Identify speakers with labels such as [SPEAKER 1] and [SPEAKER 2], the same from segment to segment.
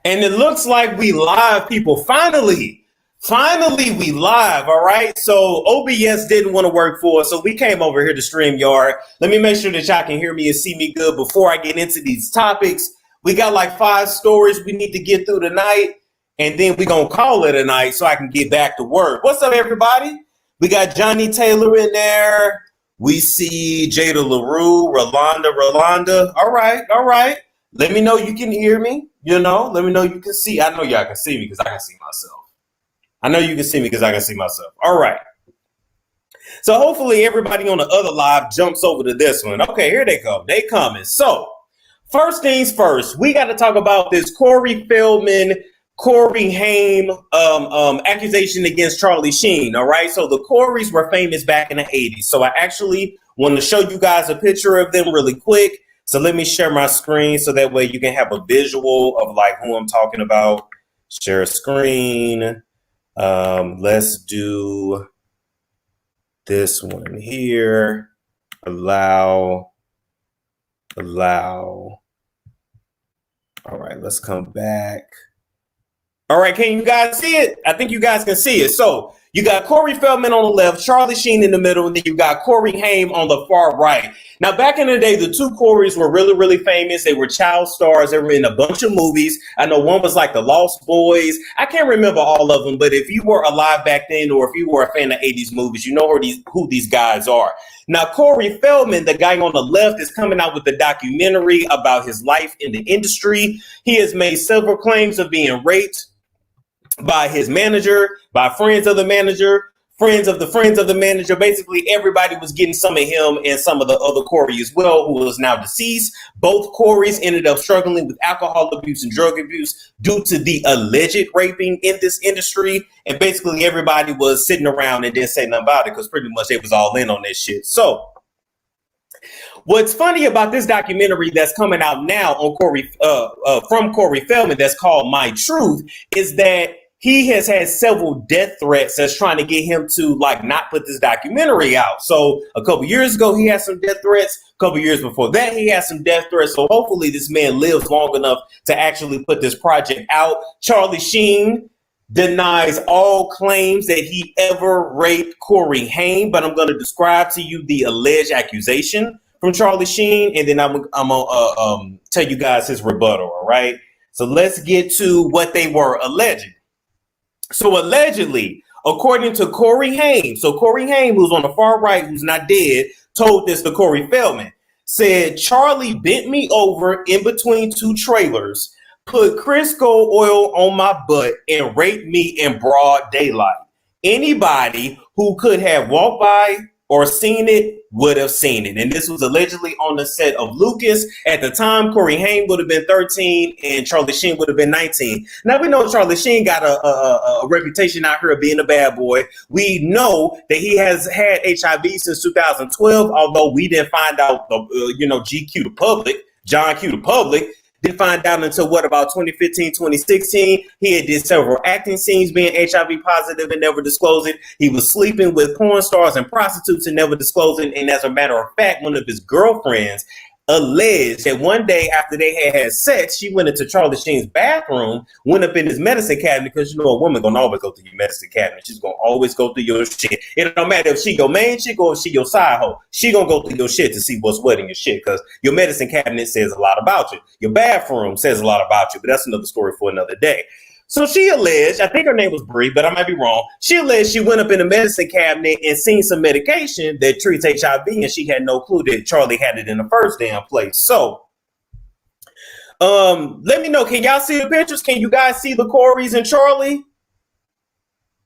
[SPEAKER 1] And it looks like we live, people. Finally, we live. All right. So OBS didn't want to work for us, so we came over here to StreamYard. Let me make sure that y'all can hear me and see me good before I get into these topics. We got like 5 stories we need to get through tonight, and then we're going to call it a night so I can get back to work. What's up, everybody? We got Johnny Taylor in there. We see Jada LaRue, Rolanda. All right. Let me know you can hear me. Let me know you can see. I know y'all can see me because I can see myself. I know you can see me because I can see myself. All right. So hopefully everybody on the other live jumps over to this one. Okay, here they come. They coming. So first things first, we got to talk about this Corey Feldman, Corey Haim accusation against Charlie Sheen. All right. So the Coreys were famous back in the 80s. So I actually want to show you guys a picture of them really quick. So let me share my screen so that way you can have a visual of like who I'm talking about. Share a screen. Let's do this one here. Allow. All right, let's come back. All right, can you guys see it? I think you guys can see it. So you got Corey Feldman on the left, Charlie Sheen in the middle, and then you got Corey Haim on the far right. Now, back in the day, the two Coreys were really, really famous. They were child stars. They were in a bunch of movies. I know one was like The Lost Boys. I can't remember all of them, but if you were alive back then or if you were a fan of 80s movies, you know who these guys are. Now, Corey Feldman, the guy on the left, is coming out with a documentary about his life in the industry. He has made several claims of being raped by his manager, by friends of the manager, friends of the manager. Basically, everybody was getting some of him and some of the other Corey as well, who is now deceased. Both Coreys ended up struggling with alcohol abuse and drug abuse due to the alleged raping in this industry. And basically, everybody was sitting around and didn't say nothing about it because pretty much they was all in on this shit. So what's funny about this documentary that's coming out now on from Corey Feldman that's called My Truth is that he has had several death threats that's trying to get him to like not put this documentary out. So a couple years ago, he had some death threats. A couple years before that, he had some death threats. So hopefully this man lives long enough to actually put this project out. Charlie Sheen denies all claims that he ever raped Corey Haim, but I'm going to describe to you the alleged accusation from Charlie Sheen, and then I'm gonna tell you guys his rebuttal. All right. So let's get to what they were alleging. So allegedly, according to Corey Haim, so Corey Haim, who's on the far right, who's not dead, told this to Corey Feldman, said, Charlie bent me over in between 2 trailers, put Crisco oil on my butt, and raped me in broad daylight. Anybody who could have walked by or seen it would have seen it. And this was allegedly on the set of Lucas. At the time, Corey Haim would have been 13 and Charlie Sheen would have been 19. Now, we know Charlie Sheen got a reputation out here of being a bad boy. We know that he has had HIV since 2012, although we didn't find out, GQ the public, John Q the public. Didn't find out until about 2015, 2016. He had did several acting scenes being HIV positive and never disclosed it. He was sleeping with porn stars and prostitutes and never disclosed it. And as a matter of fact, one of his girlfriends alleged that one day after they had sex, she went into Charlie Sheen's bathroom, went up in his medicine cabinet, because a woman gonna always go through your medicine cabinet. She's gonna always go through your shit. It don't matter if she your main chick or if she your side hoe. She gonna go through your shit to see what's wet in your shit, because your medicine cabinet says a lot about you. Your bathroom says a lot about you, but that's another story for another day. So she alleged, I think her name was Bree, but I might be wrong. She alleged she went up in the medicine cabinet and seen some medication that treats HIV, and she had no clue that Charlie had it in the first damn place. So, let me know. Can y'all see the pictures? Can you guys see the Coreys and Charlie?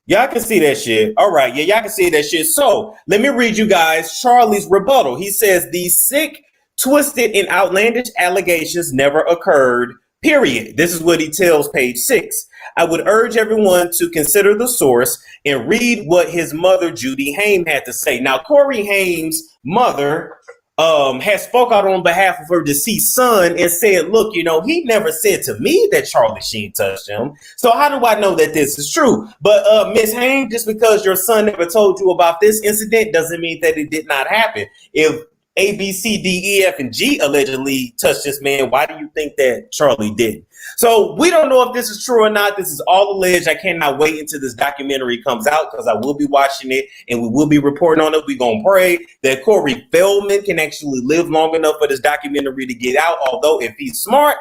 [SPEAKER 1] Y'all can see that shit. All right. Yeah, y'all can see that shit. So let me read you guys Charlie's rebuttal. He says, these sick, twisted, and outlandish allegations never occurred. Period. This is what he tells Page 6. I would urge everyone to consider the source and read what his mother, Judy Haim, had to say. Now, Corey Haim's mother has spoke out on behalf of her deceased son and said, look, he never said to me that Charlie Sheen touched him. So how do I know that this is true? But Ms. Haim, just because your son never told you about this incident doesn't mean that it did not happen. If A, B, C, D, E, F, and G allegedly touched this man. Why do you think that Charlie didn't? So we don't know if this is true or not. This is all alleged. I cannot wait until this documentary comes out because I will be watching it and we will be reporting on it. We're going to pray that Corey Feldman can actually live long enough for this documentary to get out. Although if he's smart,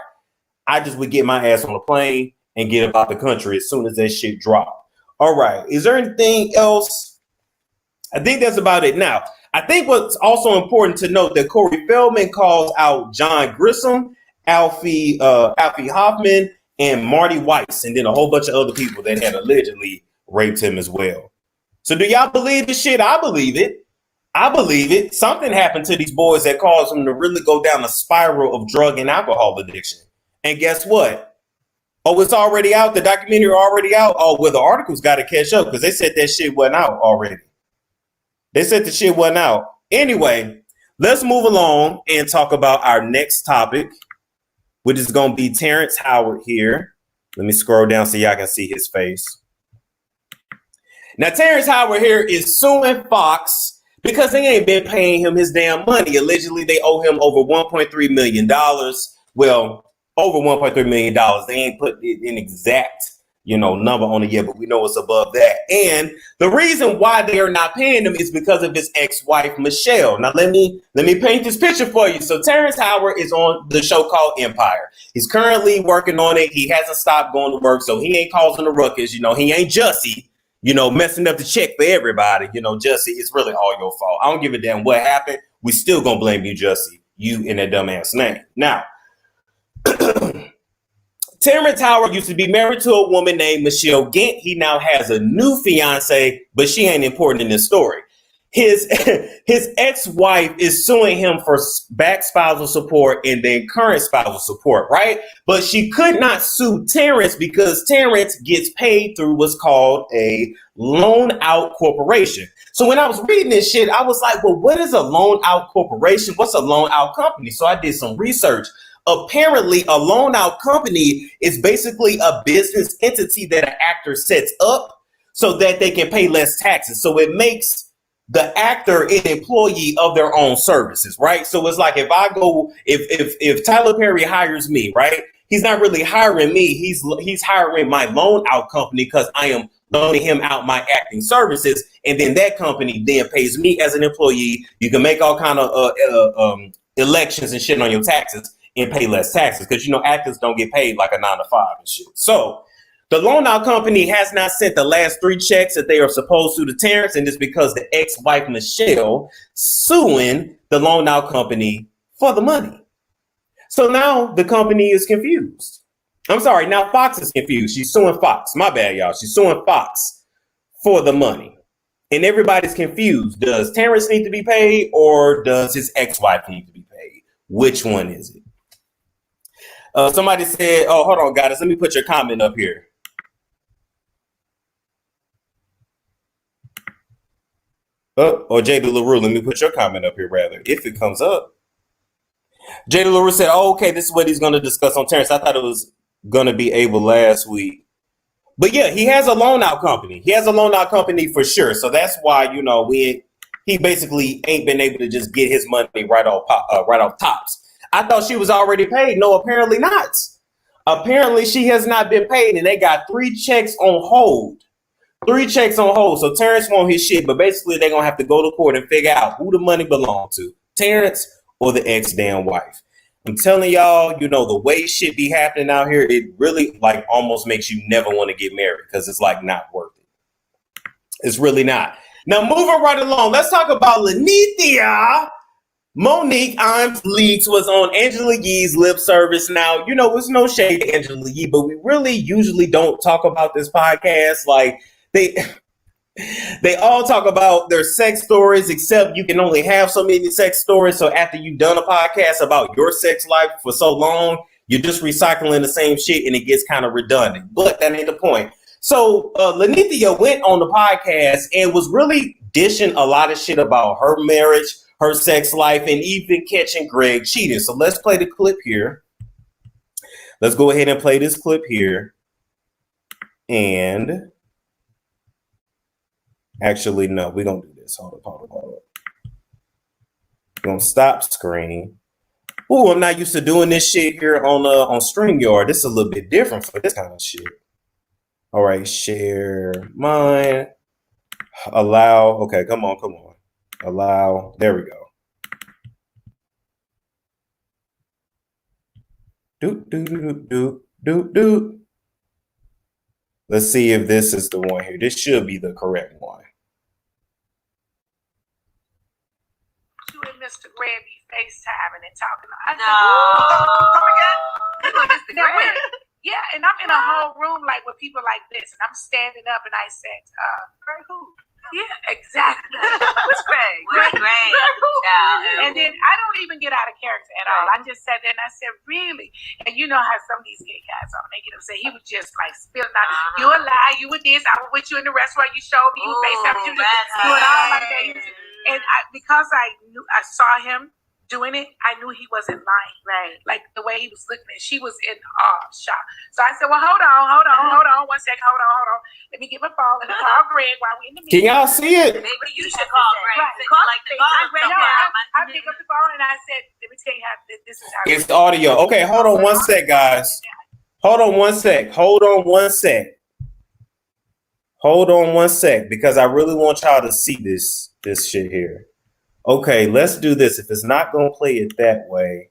[SPEAKER 1] I just would get my ass on a plane and get about the country as soon as that shit drop. All right. Is there anything else? I think that's about it. Now, I think what's also important to note that Corey Feldman calls out John Grissom, Alfie Hoffman, and Marty Weiss, and then a whole bunch of other people that had allegedly raped him as well. So do y'all believe this shit? I believe it. I believe it. Something happened to these boys that caused them to really go down a spiral of drug and alcohol addiction. And guess what? Oh, it's already out. The documentary already out. Oh, well, the articles got to catch up because they said that shit wasn't out already. They said the shit wasn't out. Anyway, let's move along and talk about our next topic, which is going to be Terrence Howard here. Let me scroll down so y'all can see his face. Now, Terrence Howard here is suing Fox because they ain't been paying him his damn money. Allegedly, they owe him over $1.3 million. Well, over $1.3 million. They ain't put an exact number on it yet, but we know it's above that. And the reason why they are not paying him is because of his ex-wife, Michelle. Now, let me paint this picture for you. So Terrence Howard is on the show called Empire. He's currently working on it. He hasn't stopped going to work, so he ain't causing a ruckus. He ain't Jussie, messing up the check for everybody. Jussie, it's really all your fault. I don't give a damn what happened. We still gonna blame you, Jussie, you and that dumbass name. Now, Terrence Howard used to be married to a woman named Michelle Gant. He now has a new fiance, but she ain't important in this story. His ex-wife is suing him for back spousal support and then current spousal support, right? But she could not sue Terrence because Terrence gets paid through what's called a loan out corporation. So when I was reading this shit, I was like, well, what is a loan out corporation? What's a loan out company? So I did some research. Apparently, a loan out company is basically a business entity that an actor sets up so that they can pay less taxes. So it makes the actor an employee of their own services, right? So it's like if Tyler Perry hires me, right? He's not really hiring me. He's hiring my loan out company because I am loaning him out my acting services, and then that company then pays me as an employee. You can make all kind of elections and shit on your taxes and pay less taxes because actors don't get paid like a 9 to 5 and shit. So the loan out company has not sent the last 3 checks that they are supposed to Terrence, and it's because the ex-wife Michelle suing the loan out company for the money. So now the company is confused. I'm sorry, now Fox is confused. She's suing Fox. My bad, y'all. She's suing Fox for the money. And everybody's confused. Does Terrence need to be paid or does his ex-wife need to be paid? Which one is it? Somebody said, oh, hold on, guys. Let me put your comment up here. Or Jada LaRue, let me put your comment up here, rather, if it comes up. Jada LaRue said, oh, okay, this is what he's going to discuss on Terrence. I thought it was going to be able last week. But yeah, he has a loan out company. He has a loan out company for sure. So that's why, he basically ain't been able to just get his money right off tops. I thought she was already paid. No, apparently not. Apparently she has not been paid, and they got 3 checks on hold. 3 checks on hold. So Terrence won his shit, but basically they're going to have to go to court and figure out who the money belonged to, Terrence or the ex-damn wife. I'm telling y'all, the way shit be happening out here, it really almost makes you never want to get married because it's not worth it. It's really not. Now, moving right along, let's talk about Lanithia. Monique Imes Leaks was on Angela Yee's lip service. Now, it's no shade to Angela Yee, but we really usually don't talk about this podcast. They all talk about their sex stories, except you can only have so many sex stories. So after you've done a podcast about your sex life for so long, you're just recycling the same shit and it gets kind of redundant. But that ain't the point. So Lanithia went on the podcast and was really dishing a lot of shit about her marriage, her sex life, and even catching Greg cheating. So let's play the clip here. Let's go ahead and play this clip here. And actually, no, we're going to do this. Hold up. Gonna stop screen. Ooh, I'm not used to doing this shit here on StreamYard. This is a little bit different for this kind of shit. All right, share mine. Allow. Okay, come on. Allow. There we go. Do. Let's see if this is the one here. This should be the correct one.
[SPEAKER 2] You and Mr. Greg be FaceTiming and talking. I
[SPEAKER 3] No. Come again?
[SPEAKER 2] Yeah, and I'm in a whole room like with people like this, and I'm standing up and I said, Greg who? Yeah, exactly.
[SPEAKER 3] What's Greg?
[SPEAKER 2] Greg.
[SPEAKER 3] Yeah.
[SPEAKER 2] And then I don't even get out of character at all. I just sat there and I said, really? And you know how some of these gay guys are making him say he was just like spilling out. You a lie, you were this, I was with you in the restaurant, you showed me, you FaceTime, you doing all like that. And because I saw him doing it, I knew he wasn't lying.
[SPEAKER 3] Right.
[SPEAKER 2] Like the way he was looking at, she was in shock. So I said, well, hold on, 1 second, hold on. Let me give a phone and call Greg while we're in the meeting.
[SPEAKER 1] Can y'all see it?
[SPEAKER 3] Maybe you should call Greg.
[SPEAKER 2] Right. I picked up the phone and I said, let me tell you how this is how
[SPEAKER 1] it's audio. Okay, hold on 1 sec, guys. Hold on 1 sec. Hold on 1 sec. Hold on 1 sec, because I really want y'all to see this shit here. Okay, let's do this. If it's not gonna play it that way,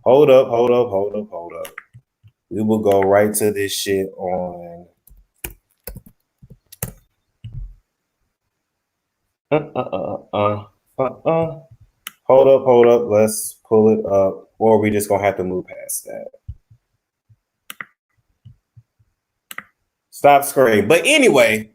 [SPEAKER 1] hold up. We will go right to this shit on. Hold up. Let's pull it up, or we just gonna have to move past that. Stop screen. But anyway,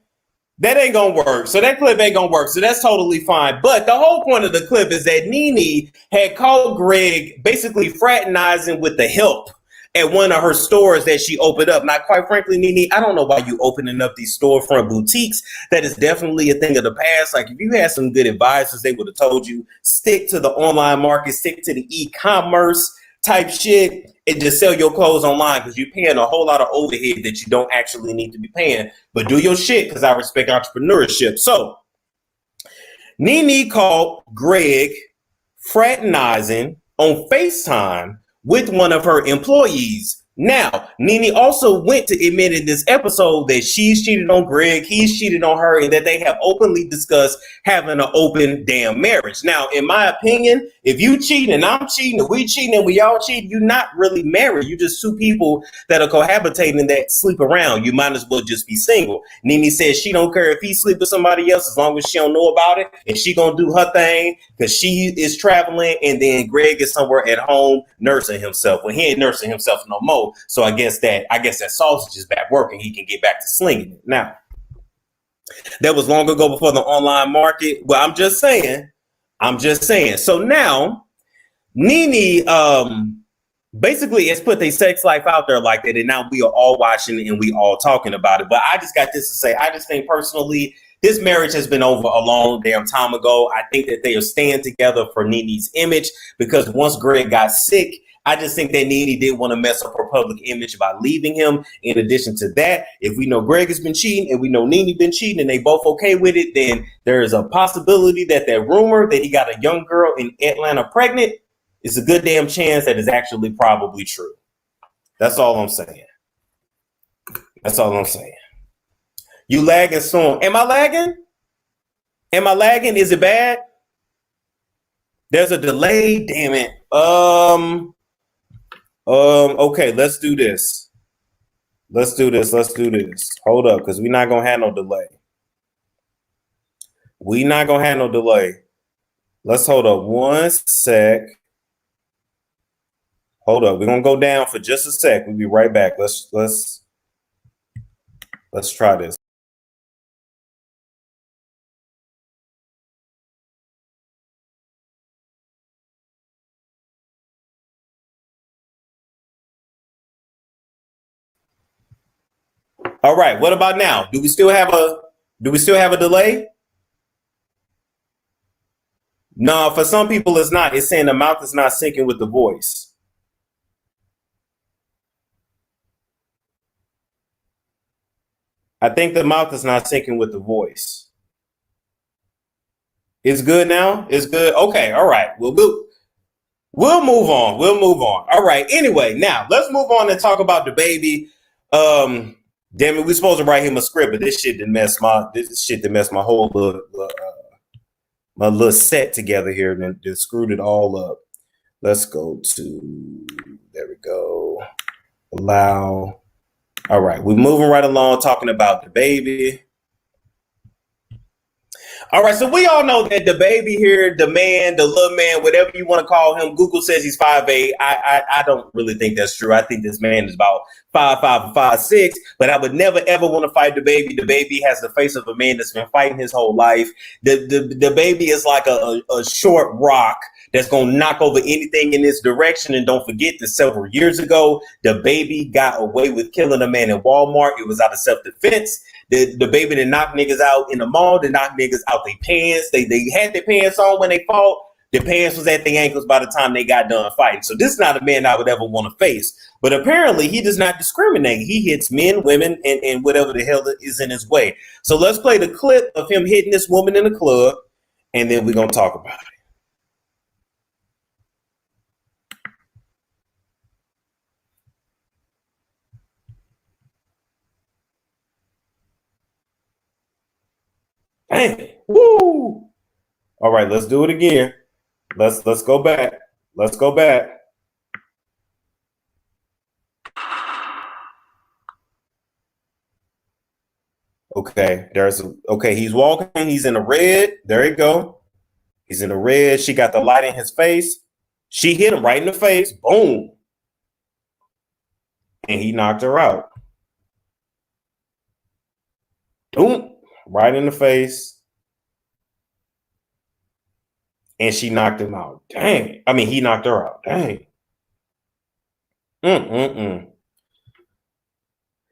[SPEAKER 1] that ain't gonna work. So that clip ain't gonna work. So that's totally fine. But the whole point of the clip is that Nene had called Greg basically fraternizing with the help at one of her stores that she opened up. Now, quite frankly, Nene, I don't know why you opening up these storefront boutiques. That is definitely a thing of the past. Like, if you had some good advisors, they would have told you, stick to the online market, stick to the e-commerce type shit, and just sell your clothes online, because you're paying a whole lot of overhead that you don't actually need to be paying. But do your shit, because I respect entrepreneurship. So Nene called Greg fraternizing on FaceTime with one of her employees. Now, Nene also went to admit in this episode that she's cheated on Greg, he's cheated on her, and that they have openly discussed having an open damn marriage. Now, in my opinion, if you cheat and I'm cheating, and we cheating and we all cheat, you're not really married. You're just two people that are cohabitating that sleep around. You might as well just be single. Nene says she don't care if he sleep with somebody else as long as she don't know about it, and she gonna do her thing because she is traveling, and then Greg is somewhere at home nursing himself. Well, he ain't nursing himself no more. So I guess that sausage is back working. He can get back to slinging it. Now, that was long ago before the online market. Well, I'm just saying. So now, Nene basically has put their sex life out there like that, and now we are all watching it and we all talking about it. But I just got this to say. I just think personally, this marriage has been over a long damn time ago. I think that they are staying together for Nene's image, because once Greg got sick, I just think that Nene didn't want to mess up her public image by leaving him. In addition to that, if we know Greg has been cheating and we know Nene been cheating and they both okay with it, then there is a possibility that rumor that he got a young girl in Atlanta pregnant is a good damn chance that is actually probably true. That's all I'm saying. You lagging soon. Am I lagging? Is it bad? There's a delay. Damn it. Okay, let's do this. Hold up, because we're not gonna have no delay. Let's hold up 1 sec. Hold up, we're gonna go down for just a sec. We'll be right back. Let's try this. All right, what about now? Do we still have a delay? No, for some people it's not. It's saying the mouth is not syncing with the voice. I think the mouth is not syncing with the voice. It's good now? It's good? Okay, all right. We'll move on. We'll move on. All right. Anyway, now let's move on and talk about Dababy. Damn it, we supposed to write him a script, but this shit didn't mess my whole my little set together here and just screwed it all up. Let's go to, there we go. Allow. All right, we're moving right along talking about Dababy. All right, so we all know that Dababy here, the man, the little man, whatever you want to call him, Google says he's 5'8". I don't really think that's true. I think this man is about 5'5" or 5'6", but I would never ever want to fight Dababy. Dababy has the face of a man that's been fighting his whole life. The baby is like a short rock that's gonna knock over anything in this direction. And don't forget that several years ago, Dababy got away with killing a man in Walmart. It was out of self-defense. The baby that knocked niggas out in the mall, that knocked niggas out their pants. They had their pants on when they fought. The pants was at their ankles by the time they got done fighting. So this is not a man I would ever want to face. But apparently he does not discriminate. He hits men, women, and whatever the hell is in his way. So let's play the clip of him hitting this woman in the club, and then we're going to talk about it. Dang. Woo! All right, let's do it again. Let's go back. Let's go back. Okay, he's walking, he's in the red. There you go. He's in the red. She got the light in his face. She hit him right in the face. Boom. And he knocked her out. Boom. Right in the face. And she knocked him out. Dang. I mean, he knocked her out. Dang.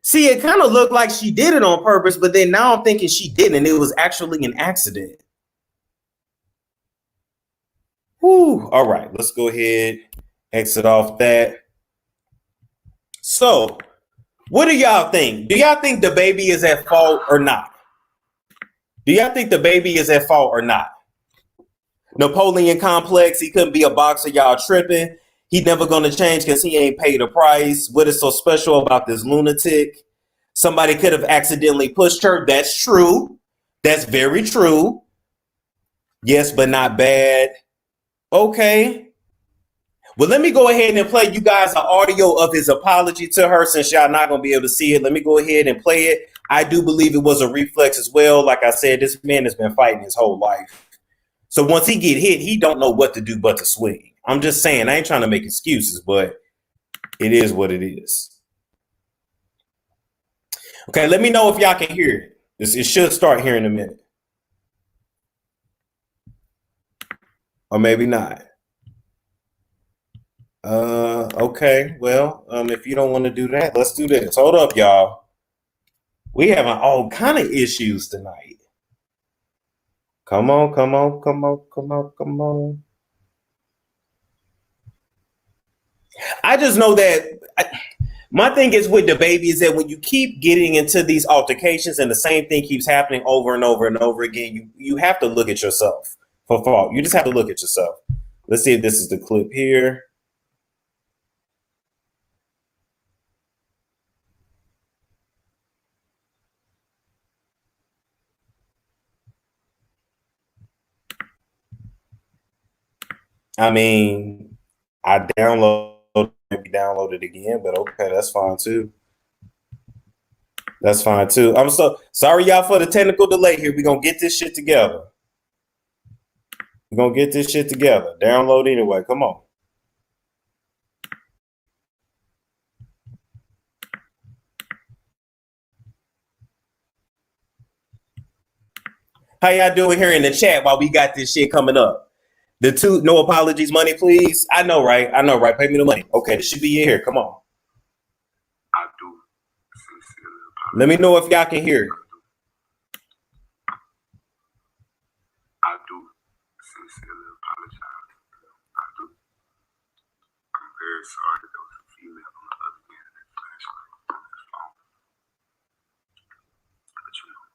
[SPEAKER 1] See, it kind of looked like she did it on purpose, but then now I'm thinking she didn't. It was actually an accident. Whew. All right, let's go ahead, exit off that. So, what do y'all think? Do y'all think Dababy is at fault or not? Do y'all think Dababy is at fault or not? Napoleon complex, he couldn't be a boxer, y'all tripping. He never gonna change because he ain't paid a price. What is so special about this lunatic? Somebody could have accidentally pushed her. That's true. That's very true. Yes, but not bad. Okay. Well, let me go ahead and play you guys an audio of his apology to her since y'all not going to be able to see it. Let me go ahead and play it. I do believe it was a reflex as well. Like I said, this man has been fighting his whole life. So once he get hit, he don't know what to do but to swing. I'm just saying, I ain't trying to make excuses, but it is what it is. Okay, let me know if y'all can hear it. It should start here in a minute. Or maybe not. Okay, well, if you don't want to do that, let's do this. Hold up, y'all. We having all kind of issues tonight. Come on, come on, come on, come on, come on. I just know that my thing is with Dababy is that when you keep getting into these altercations and the same thing keeps happening over and over and over again, you have to look at yourself for fault. You just have to look at yourself. Let's see if this is the clip here. I mean, I maybe download it again, but okay, that's fine too. That's fine too. I'm so sorry, y'all, for the technical delay here. We're gonna get this shit together. We're gonna get this shit together. Download anyway. Come on. How y'all doing here in the chat while we got this shit coming up? The two, no apologies, money, please. I know, right? I know, right? Pay me the money. Okay, this should be in here. Come on.
[SPEAKER 4] I do sincerely apologize.
[SPEAKER 1] Let me know if y'all can hear it.
[SPEAKER 4] I do sincerely apologize. I do. I'm very sorry that there was a female on the other end of that flashlight on that phone. But you know,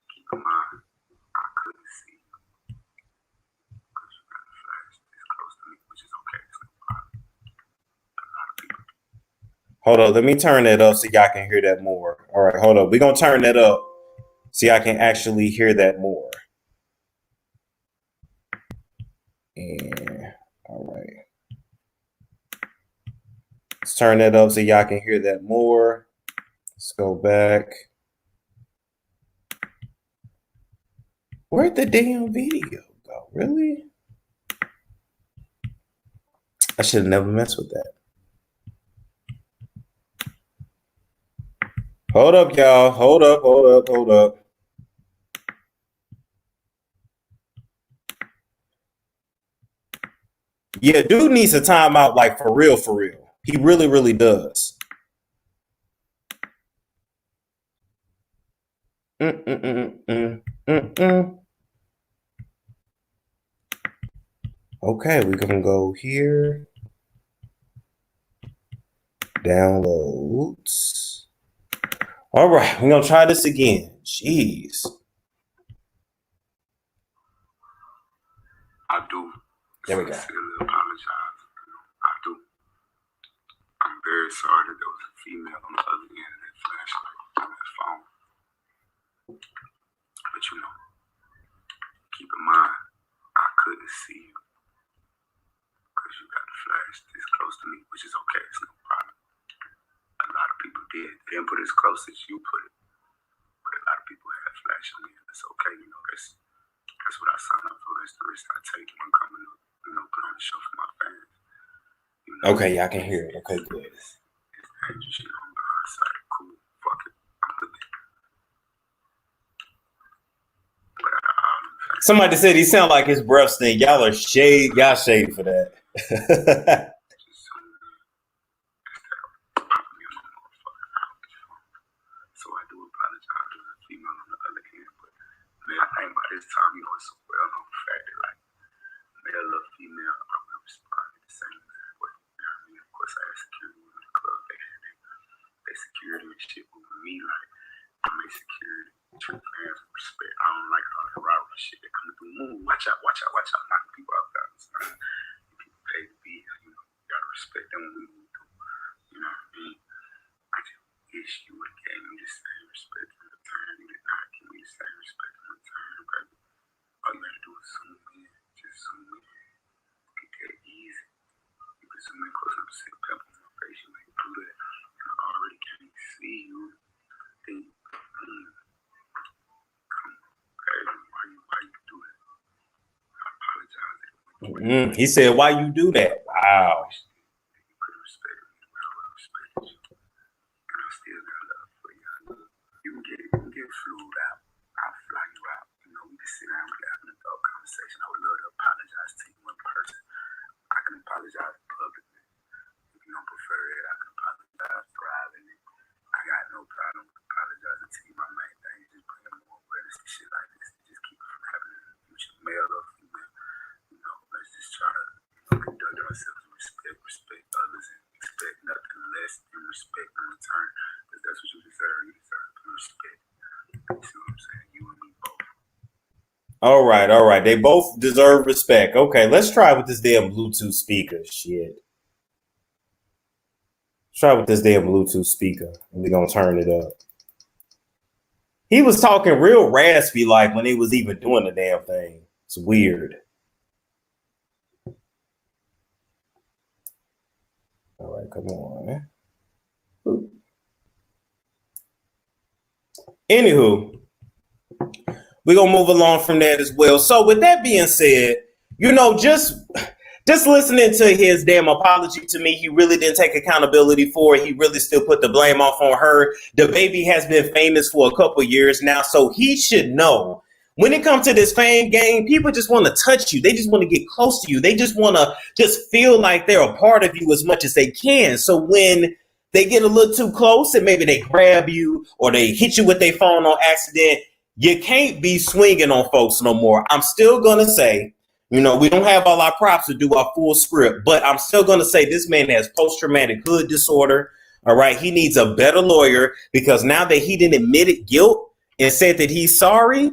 [SPEAKER 4] keep in mind, I couldn't see.
[SPEAKER 1] Hold up. Let me turn that up so y'all can hear that more. All right, hold up. We're going to turn that up so y'all can actually hear that more. And all right. Let's turn that up so y'all can hear that more. Let's go back. Where'd the damn video go? Really? I should have never messed with that. Hold up, y'all. Hold up. Yeah, dude needs a timeout, like for real. He really does. Okay, we're gonna go here. Downloads. All right, we're gonna try this again. Jeez.
[SPEAKER 4] I do.
[SPEAKER 1] There we go.
[SPEAKER 4] Sincerely apologize. I do. I'm very sorry that there was a female on the other end of that flashlight on that phone. But you know, keep in mind, I couldn't see you because you got the flash this close to me, which is okay. It's no problem. A lot of people did. They didn't put it as close as you put it, but a lot of people had flash on me, and it's okay. You know, that's what I signed up for. That's the risk I take when I'm coming up, you know, put on the show for my fans. You know,
[SPEAKER 1] Okay, y'all can hear it. Okay, good.
[SPEAKER 4] it's dangerous, you know, on the other side. Cool, fuck it. I'm with it. But
[SPEAKER 1] Somebody said he sound like his breath stink. Y'all are shade. Y'all shade for that.
[SPEAKER 4] So I do apologize to the female on the other hand, but man, I think by this time, you know, it's a well-known fact that like male or female, I will respond in the same exact way. You know what I mean? Of course, I had security in the club. They had their security and shit with me. Like, I'm a security. Treat fans with respect. I don't like all the robbery shit that come through. Move, watch out, knocking people out there. People pay to be here, you know. You gotta respect them when we move through. You know what I mean? I just wish you would have gave me the same respect in return. You did not give me the same respect in return, baby. All you gotta do is zoom in. Just zoom in. Get that easy. You can zoom in close enough to see a pimple on my face. You ain't do that. And I already can't see you. Then, why you do that? I apologize.
[SPEAKER 1] He said, "Why you do that?" Wow.
[SPEAKER 4] You could have respected me the way I would have respected you. And I still got love for you. You can get flued out. I'll fly you out. You know, we can sit down and have an adult conversation. I would love to apologize to you in person. I can apologize publicly. If you don't prefer it, I can apologize privately. I got no problem with apologizing to you. My main thing is just bringing more awareness to shit like this. Just keep it from happening in the future. Male or female. You know, let's just try to conduct ourselves with respect others, and expect nothing less than respect in return. Because that's what you deserve. You deserve respect. You see what I'm saying? You and me both.
[SPEAKER 1] All right. They both deserve respect. Okay, let's try with this damn Bluetooth speaker. Shit. Try with this damn Bluetooth speaker. And we're gonna turn it up. He was talking real raspy like when he was even doing the damn thing. It's weird. All right, come on. Anywho, we're gonna move along from that as well. So with that being said, you know, just listening to his damn apology to me, he really didn't take accountability for it. He really still put the blame off on her. Dababy has been famous for a couple years now, so he should know when it comes to this fame game, people just want to touch you. They just want to get close to you. They just want to just feel like they're a part of you as much as they can. So when they get a little too close and maybe they grab you or they hit you with their phone on accident, you can't be swinging on folks no more. I'm still going to say, you know, we don't have all our props to do our full script, but I'm still going to say this man has post-traumatic hood disorder. All right. He needs a better lawyer because now that he didn't admit guilt and said that he's sorry,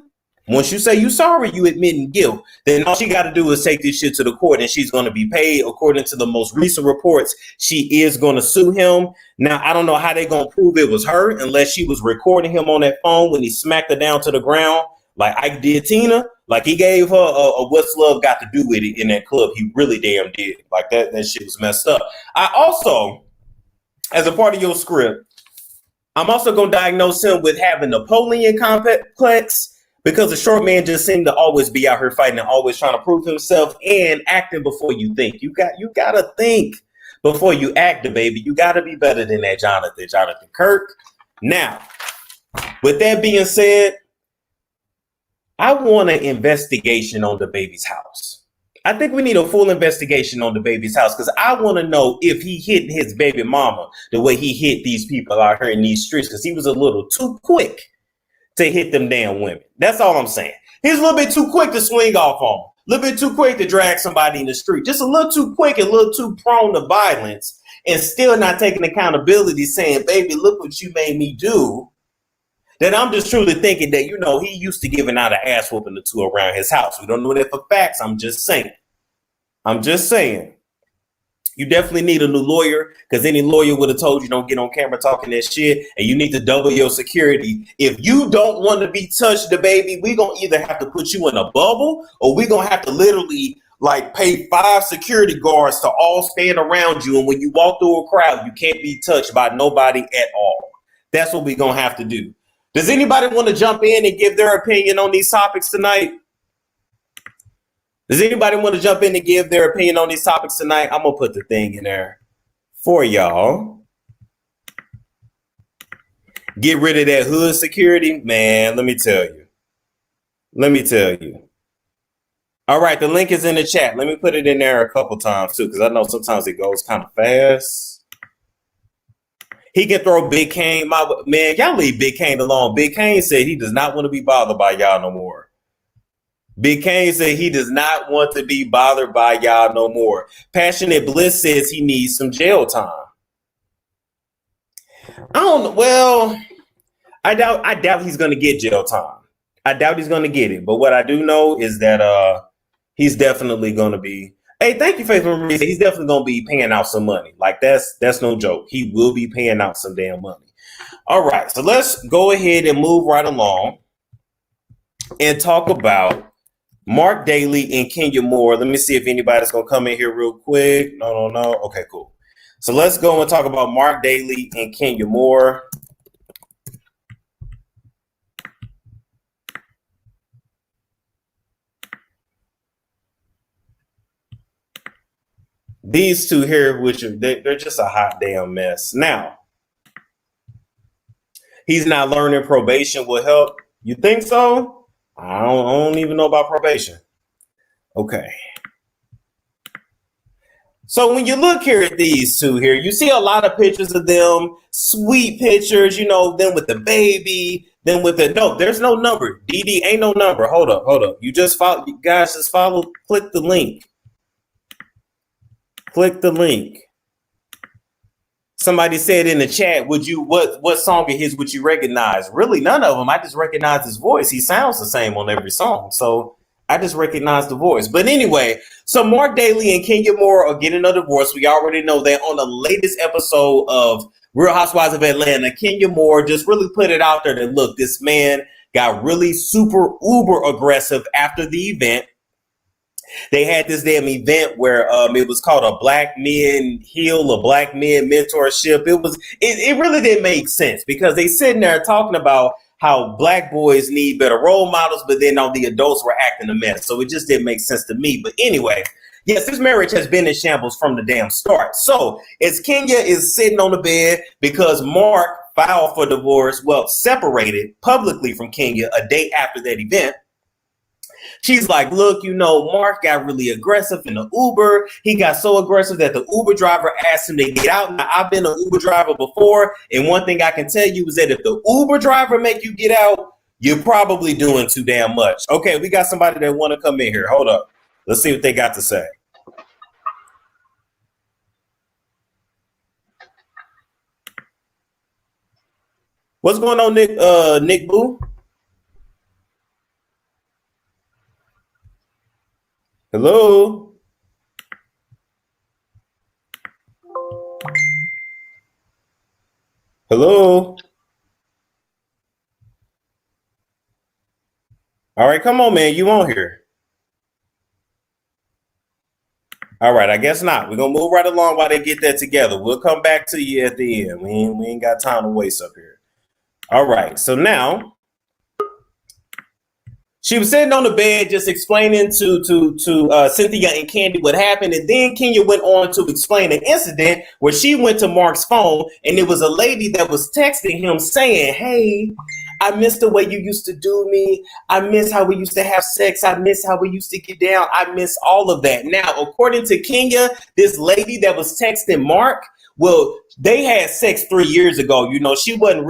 [SPEAKER 1] Once you say you sorry, you admitting guilt. Then all she got to do is take this shit to the court, and she's going to be paid. According to the most recent reports, she is going to sue him. Now, I don't know how they're going to prove it was her unless she was recording him on that phone when he smacked her down to the ground, like Ike did Tina. Like he gave her a what's love got to do with it in that club. He really damn did. Like that shit was messed up. I also, as a part of your script, I'm also going to diagnose him with having Napoleon complex, because the short man just seemed to always be out here fighting and always trying to prove himself and acting before you think. You got to think before you act, Dababy. You got to be better than that, Jonathan Kirk. Now, with that being said, I want an investigation on Dababy's house. I think we need a full investigation on Dababy's house, because I want to know if he hit his baby mama the way he hit these people out here in these streets, because he was a little too quick to hit them damn women. That's all I'm saying. He's a little bit too quick to swing off on them. A little bit too quick to drag somebody in the street. Just a little too quick and a little too prone to violence, and still not taking accountability, saying, baby, look what you made me do. Then I'm just truly thinking that, he used to giving out an ass whooping or two around his house. We don't know that for facts. I'm just saying. You definitely need a new lawyer, because any lawyer would have told you don't get on camera talking that shit, and you need to double your security. If you don't want to be touched, Dababy, we going to either have to put you in a bubble, or we going to have to literally pay 5 security guards to all stand around you. And when you walk through a crowd, you can't be touched by nobody at all. That's what we going to have to do. Does anybody want to jump in and give their opinion on these topics tonight? Does anybody want to jump in and give their opinion on these topics tonight? I'm going to put the thing in there for y'all. Get rid of that hood security. Man, let me tell you. All right, the link is in the chat. Let me put it in there a couple times too, because I know sometimes it goes kind of fast. He can throw Big Kane. Man, y'all leave Big Kane alone. Big Kane said he does not want to be bothered by y'all no more. Big Kane said he does not want to be bothered by y'all no more. Passionate Bliss says he needs some jail time. I don't know. Well, I doubt he's going to get jail time. I doubt he's going to get it. But what I do know is that he's definitely going to be. Hey, thank you, Faithful Marie. He's definitely going to be paying out some money. Like that's no joke. He will be paying out some damn money. All right, so let's go ahead and move right along and talk about Marc Daly and Kenya Moore. Let me see if anybody's going to come in here real quick. No. Okay, cool. So let's go and talk about Marc Daly and Kenya Moore. These two here, they're just a hot damn mess. Now, he's not learning probation will help. You think so? I don't even know about probation. Okay. So when you look here at these two here, you see a lot of pictures of them, sweet pictures, them with the baby, them with the, no, there's no number. DD ain't no number. Hold up. You guys just follow, click the link. Click the link. Somebody said in the chat, what song of his would you recognize? Really, none of them. I just recognize his voice. He sounds the same on every song. So I just recognize the voice. But anyway, so Marc Daly and Kenya Moore are getting a divorce. We already know that on the latest episode of Real Housewives of Atlanta, Kenya Moore just really put it out there that, look, this man got really super uber aggressive after the event. They had this damn event where it was called a Black Men Heal, a Black Men Mentorship. It really didn't make sense, because they sitting there talking about how Black boys need better role models, but then all the adults were acting a mess. So it just didn't make sense to me. But anyway, yes, this marriage has been in shambles from the damn start. So as Kenya is sitting on the bed because Marc filed for divorce, separated publicly from Kenya a day after that event, she's like, look, Marc got really aggressive in the Uber. He got so aggressive that the Uber driver asked him to get out. Now, I've been an Uber driver before, and one thing I can tell you is that if the Uber driver make you get out, you're probably doing too damn much. Okay, we got somebody that want to come in here. Hold up. Let's see what they got to say. What's going on, Nick Boo? Hello? Hello? All right, come on, man. You on here? All right, I guess not. We're going to move right along while they get that together. We'll come back to you at the end. We ain't got time to waste up here. All right, so now she was sitting on the bed just explaining to Cynthia and Candy what happened. And then Kenya went on to explain an incident where she went to Mark's phone and it was a lady that was texting him saying, hey, I miss the way you used to do me. I miss how we used to have sex. I miss how we used to get down. I miss all of that. Now, according to Kenya, this lady that was texting Mark, well, they had sex 3 years ago. You know, she wasn't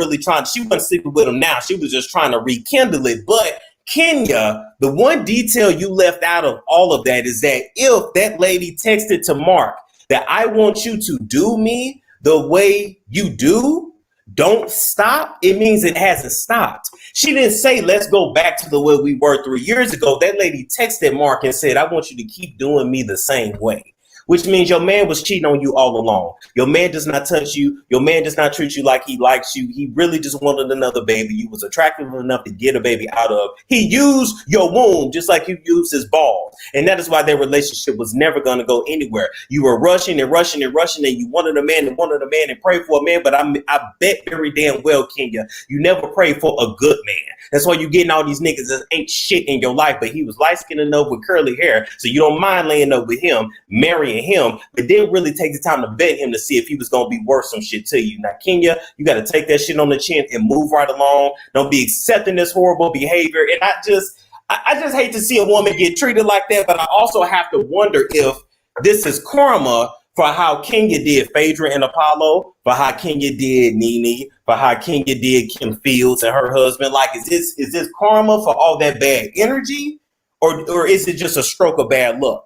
[SPEAKER 1] sleeping with him now. She was just trying to rekindle it. But Kenya, the one detail you left out of all of that is that if that lady texted to Mark that I want you to do me the way you do, don't stop, it means it hasn't stopped. She didn't say, let's go back to the way we were 3 years ago. That lady texted Mark and said, I want you to keep doing me the same way, which means your man was cheating on you all along. Your man does not touch you. Your man does not treat you like he likes you. He really just wanted another baby. You was attractive enough to get a baby out of. He used your womb just like you used his balls. And that is why their relationship was never going to go anywhere. You were rushing and rushing and rushing, and you wanted a man and wanted a man and prayed for a man. But I bet very damn well, Kenya, you never prayed for a good man. That's why you're getting all these niggas that ain't shit in your life. But he was light-skinned enough with curly hair, so you don't mind laying up with him, marrying him, but didn't really take the time to vet him to see if he was going to be worth some shit to you. Now, Kenya, you got to take that shit on the chin and move right along. Don't be accepting this horrible behavior. And I just hate to see a woman get treated like that, but I also have to wonder if this is karma for how Kenya did Phaedra and Apollo, for how Kenya did Nene, for how Kenya did Kim Fields and her husband. Like, is this karma for all that bad energy, or is it just a stroke of bad luck?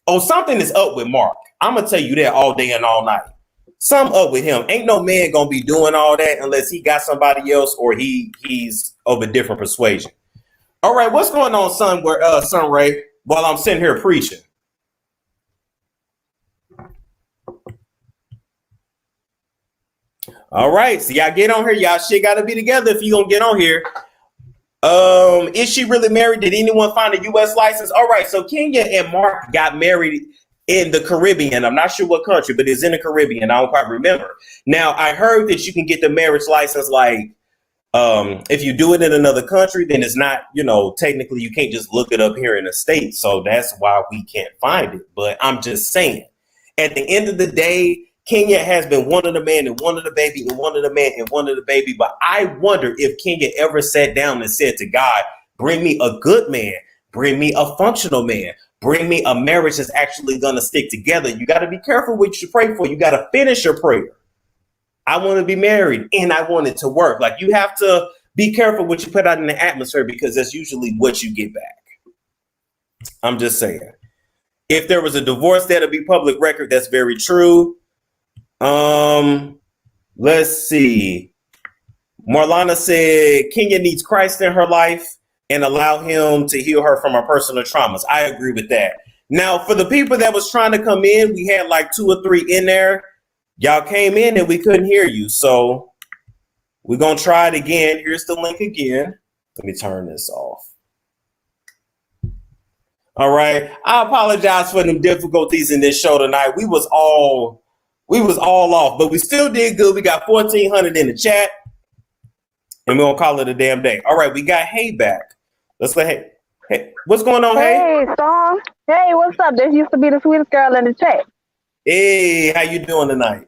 [SPEAKER 1] Oh, something is up with Mark. I'm gonna tell you that all day and all night. Something up with him. Ain't no man gonna be doing all that unless he got somebody else or he's of a different persuasion. All right, what's going on, Son Ray? While I'm sitting here preaching. All right, so y'all get on here. Y'all shit gotta be together if you gonna get on here. Is she really married? Did anyone find a U.S. license? All right, so Kenya and Mark got married in the Caribbean. I'm not sure what country, but it's in the Caribbean. I don't quite remember. Now, I heard that you can get the marriage license like if you do it in another country, then it's not, technically you can't just look it up here in the States. So that's why we can't find it. But I'm just saying, at the end of the day, Kenya has been wanting a man and wanted a baby and wanted a man and wanted a baby. But I wonder if Kenya ever sat down and said to God, bring me a good man, bring me a functional man, bring me a marriage that's actually going to stick together. You got to be careful what you pray for. You got to finish your prayer. I want to be married and I want it to work. Like, you have to be careful what you put out in the atmosphere, because that's usually what you get back. I'm just saying. If there was a divorce, that'll be public record. That's very true. Let's see. Marlana said Kenya needs Christ in her life and allow him to heal her from her personal traumas. I agree with that. Now, for the people that was trying to come in, we had like 2 or 3 in there. Y'all came in and we couldn't hear you. So we're going to try it again. Here's the link again. Let me turn this off. All right. I apologize for them difficulties in this show tonight. We was all off, but we still did good. We got 1,400 in the chat, and we're gonna call it a damn day. All right, we got Hey back. Let's let Hey. What's going on, Hey?
[SPEAKER 5] Hey, Storm. Hey, what's up? This used to be the sweetest girl in the chat.
[SPEAKER 1] Hey, how you doing tonight?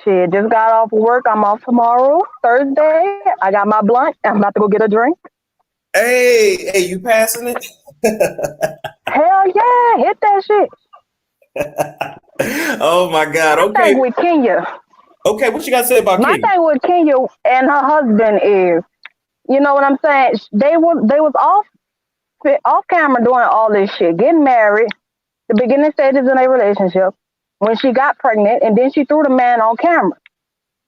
[SPEAKER 5] Shit, just got off of work. I'm off tomorrow, Thursday. I got my blunt. I'm about to go get a drink.
[SPEAKER 1] Hey, you passing it?
[SPEAKER 5] Hell yeah, hit that shit.
[SPEAKER 1] Oh my God. Okay.
[SPEAKER 5] My thing with Kenya.
[SPEAKER 1] Okay, what you got to say about Kenya?
[SPEAKER 5] My thing with Kenya and her husband is, you know what I'm saying? They was off camera doing all this shit, getting married, the beginning stages in their relationship, when she got pregnant, and then she threw the man on camera.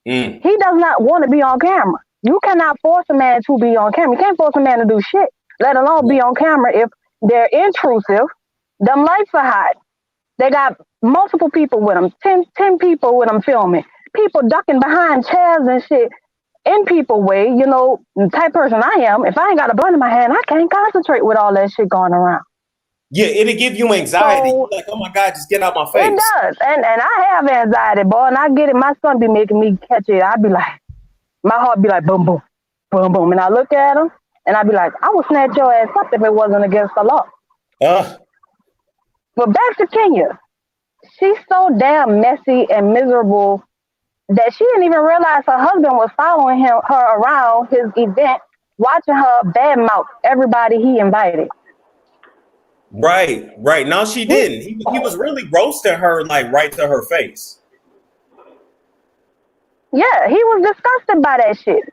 [SPEAKER 5] He does not want to be on camera. You cannot force a man to be on camera. You can't force a man to do shit, let alone be on camera if They're intrusive. Them lights are hot. They got multiple people with them, 10 people with them filming. People ducking behind chairs and shit in people way. You know, the type person I am, if I ain't got a blunt in my hand, I can't concentrate with all that shit going around.
[SPEAKER 1] Yeah, it'll give you anxiety.
[SPEAKER 5] So,
[SPEAKER 1] Like, oh my God, just get out my face.
[SPEAKER 5] it does. And I have anxiety, boy, and I get it. My son be making me catch it. I be like, my heart be like, boom, boom, boom, boom. And I look at him, and I be like, I would snatch your ass up if it wasn't against the law. But back to Kenya. She's so damn messy and miserable that she didn't even realize her husband was following her around his event, watching her badmouth everybody he invited.
[SPEAKER 1] Right. No, she didn't. He was really roasting her, like, right to her face.
[SPEAKER 5] Yeah, he was disgusted by that shit.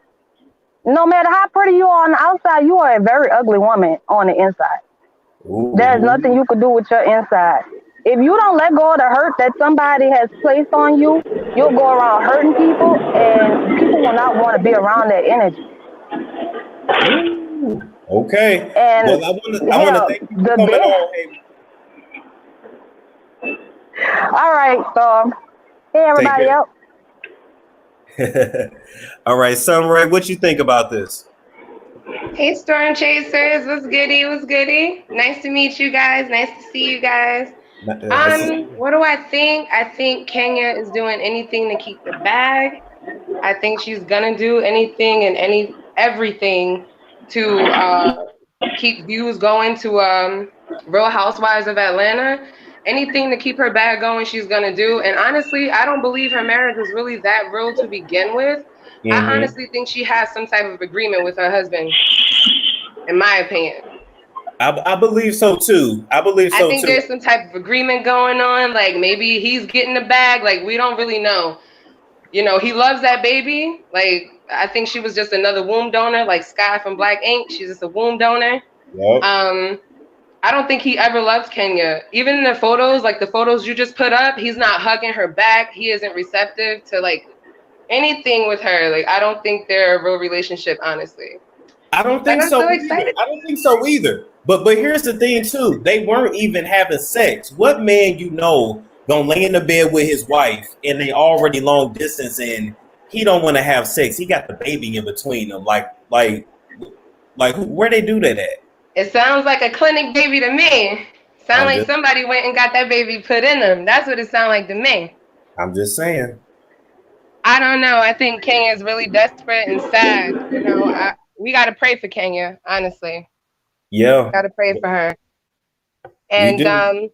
[SPEAKER 5] No matter how pretty you are on the outside, you are a very ugly woman on the inside.
[SPEAKER 1] Ooh.
[SPEAKER 5] There's nothing you could do with your inside. If you don't let go of the hurt that somebody has placed on you, you'll go around hurting people, and people will not want to be around that energy.
[SPEAKER 1] Ooh. Okay.
[SPEAKER 5] And
[SPEAKER 1] well, I want to thank you for coming on. Hey.
[SPEAKER 5] All right, so hey everybody else.
[SPEAKER 1] All right, Sunray, what you think about this?
[SPEAKER 6] Hey, Storm Chasers, what's goody? What's goody? Nice to meet you guys. Nice to see you guys. What do I think? I think Kenya is doing anything to keep the bag. I think she's gonna do anything and everything to keep views going to Real Housewives of Atlanta. Anything to keep her bag going, she's gonna do. And honestly, I don't believe her marriage was really that real to begin with. Mm-hmm. I honestly think she has some type of agreement with her husband, in my opinion.
[SPEAKER 1] I believe so too. I think
[SPEAKER 6] there's some type of agreement going on. Like maybe he's getting the bag. Like we don't really know. You know, he loves that baby. Like I think she was just another womb donor, like Sky from Black Ink. She's just a womb donor. Yep. I don't think he ever loved Kenya. Even in the photos, like the photos you just put up, he's not hugging her back. He isn't receptive to like anything with her. Like I don't think they're a real relationship, honestly.
[SPEAKER 1] I don't think so. I don't think so either. But here's the thing too. They weren't even having sex. What man you know gonna lay in the bed with his wife and they already long distance and he don't want to have sex? He got the baby in between them. Like where they do that at?
[SPEAKER 6] It sounds like a clinic baby to me. Sound like somebody went and got that baby put in them. That's what it sounds like to me.
[SPEAKER 1] I'm just saying.
[SPEAKER 6] I don't know. I think Kenya is really desperate and sad. You know, we got to pray for Kenya, honestly.
[SPEAKER 1] Yeah.
[SPEAKER 6] Got to pray for her. And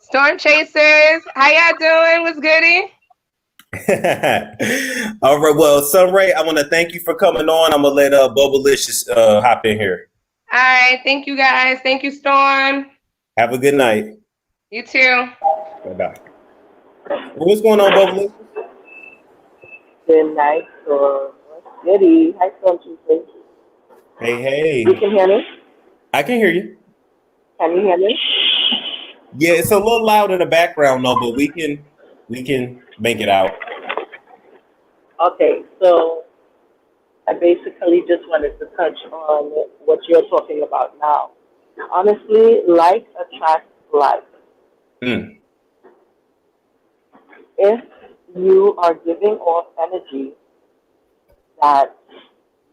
[SPEAKER 6] Storm Chasers, how y'all doing? What's goody?
[SPEAKER 1] All right. Well, Sunray, I want to thank you for coming on. I'm going to let Bubblicious hop in here.
[SPEAKER 6] All right. Thank you, guys. Thank you, Storm.
[SPEAKER 1] Have a good night.
[SPEAKER 6] You too.
[SPEAKER 1] Bye-bye. What's going on, Bubblicious?
[SPEAKER 7] Good night, Storm. What's goody? Hi, Storm Chasers.
[SPEAKER 1] Hey.
[SPEAKER 7] You can hear me?
[SPEAKER 1] I can hear you.
[SPEAKER 7] Can you hear me?
[SPEAKER 1] Yeah, it's a little loud in the background though, but we can make it out.
[SPEAKER 7] Okay, so I basically just wanted to touch on what you're talking about now. Honestly, like attracts like. If you are giving off energy that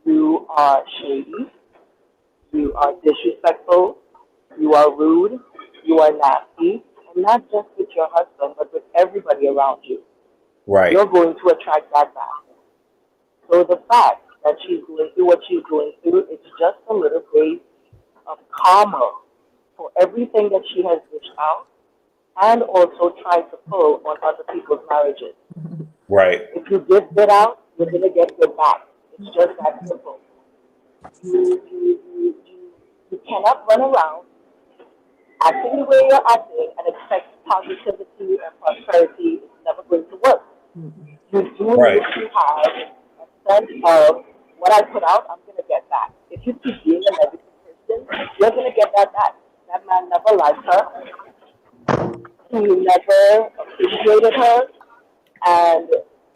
[SPEAKER 7] you are shady, you are disrespectful, you are rude, you are nasty, and not just with your husband, but with everybody around you.
[SPEAKER 1] Right.
[SPEAKER 7] You're going to attract that back. So the fact that she's going through what she's going through, it's just a little bit of karma for everything that she has dished out and also tried to pull on other people's marriages.
[SPEAKER 1] Right.
[SPEAKER 7] If you give good out, you're going to get good back. It's just that simple. You cannot run around acting the way you're acting and expect positivity and prosperity. It's never going to work. You do need to have a sense of what I put out, I'm going to get back. If you keep being a negative person, you're going to get that back. That man never liked her. He never appreciated her. And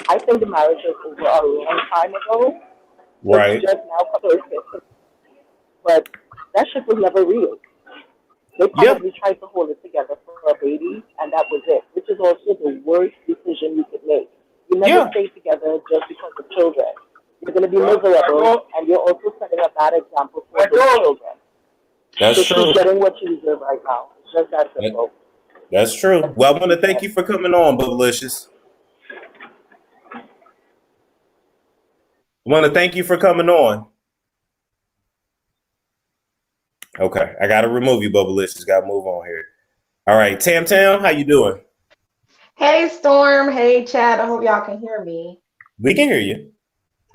[SPEAKER 7] I think the marriage was over a long time ago.
[SPEAKER 1] Right.
[SPEAKER 7] It's just now perfect. But that shit was never real. They probably tried to hold it together for a baby, and that was it, which is also the worst decision you could make. You never stay together just because of children. You're going to be miserable, and you're also setting a bad example for those children.
[SPEAKER 1] That's
[SPEAKER 7] so
[SPEAKER 1] true.
[SPEAKER 7] She's getting what you deserve right now. It's just that simple.
[SPEAKER 1] That's true. Well, I want to thank you for coming on, Bubblicious. I want to thank you for coming on. Okay, I got to remove you, Bubblicious. Got to move on here. All right, Tam Tam, how you doing?
[SPEAKER 6] Hey, Storm. Hey, Chad. I hope y'all can hear me.
[SPEAKER 1] We can hear you.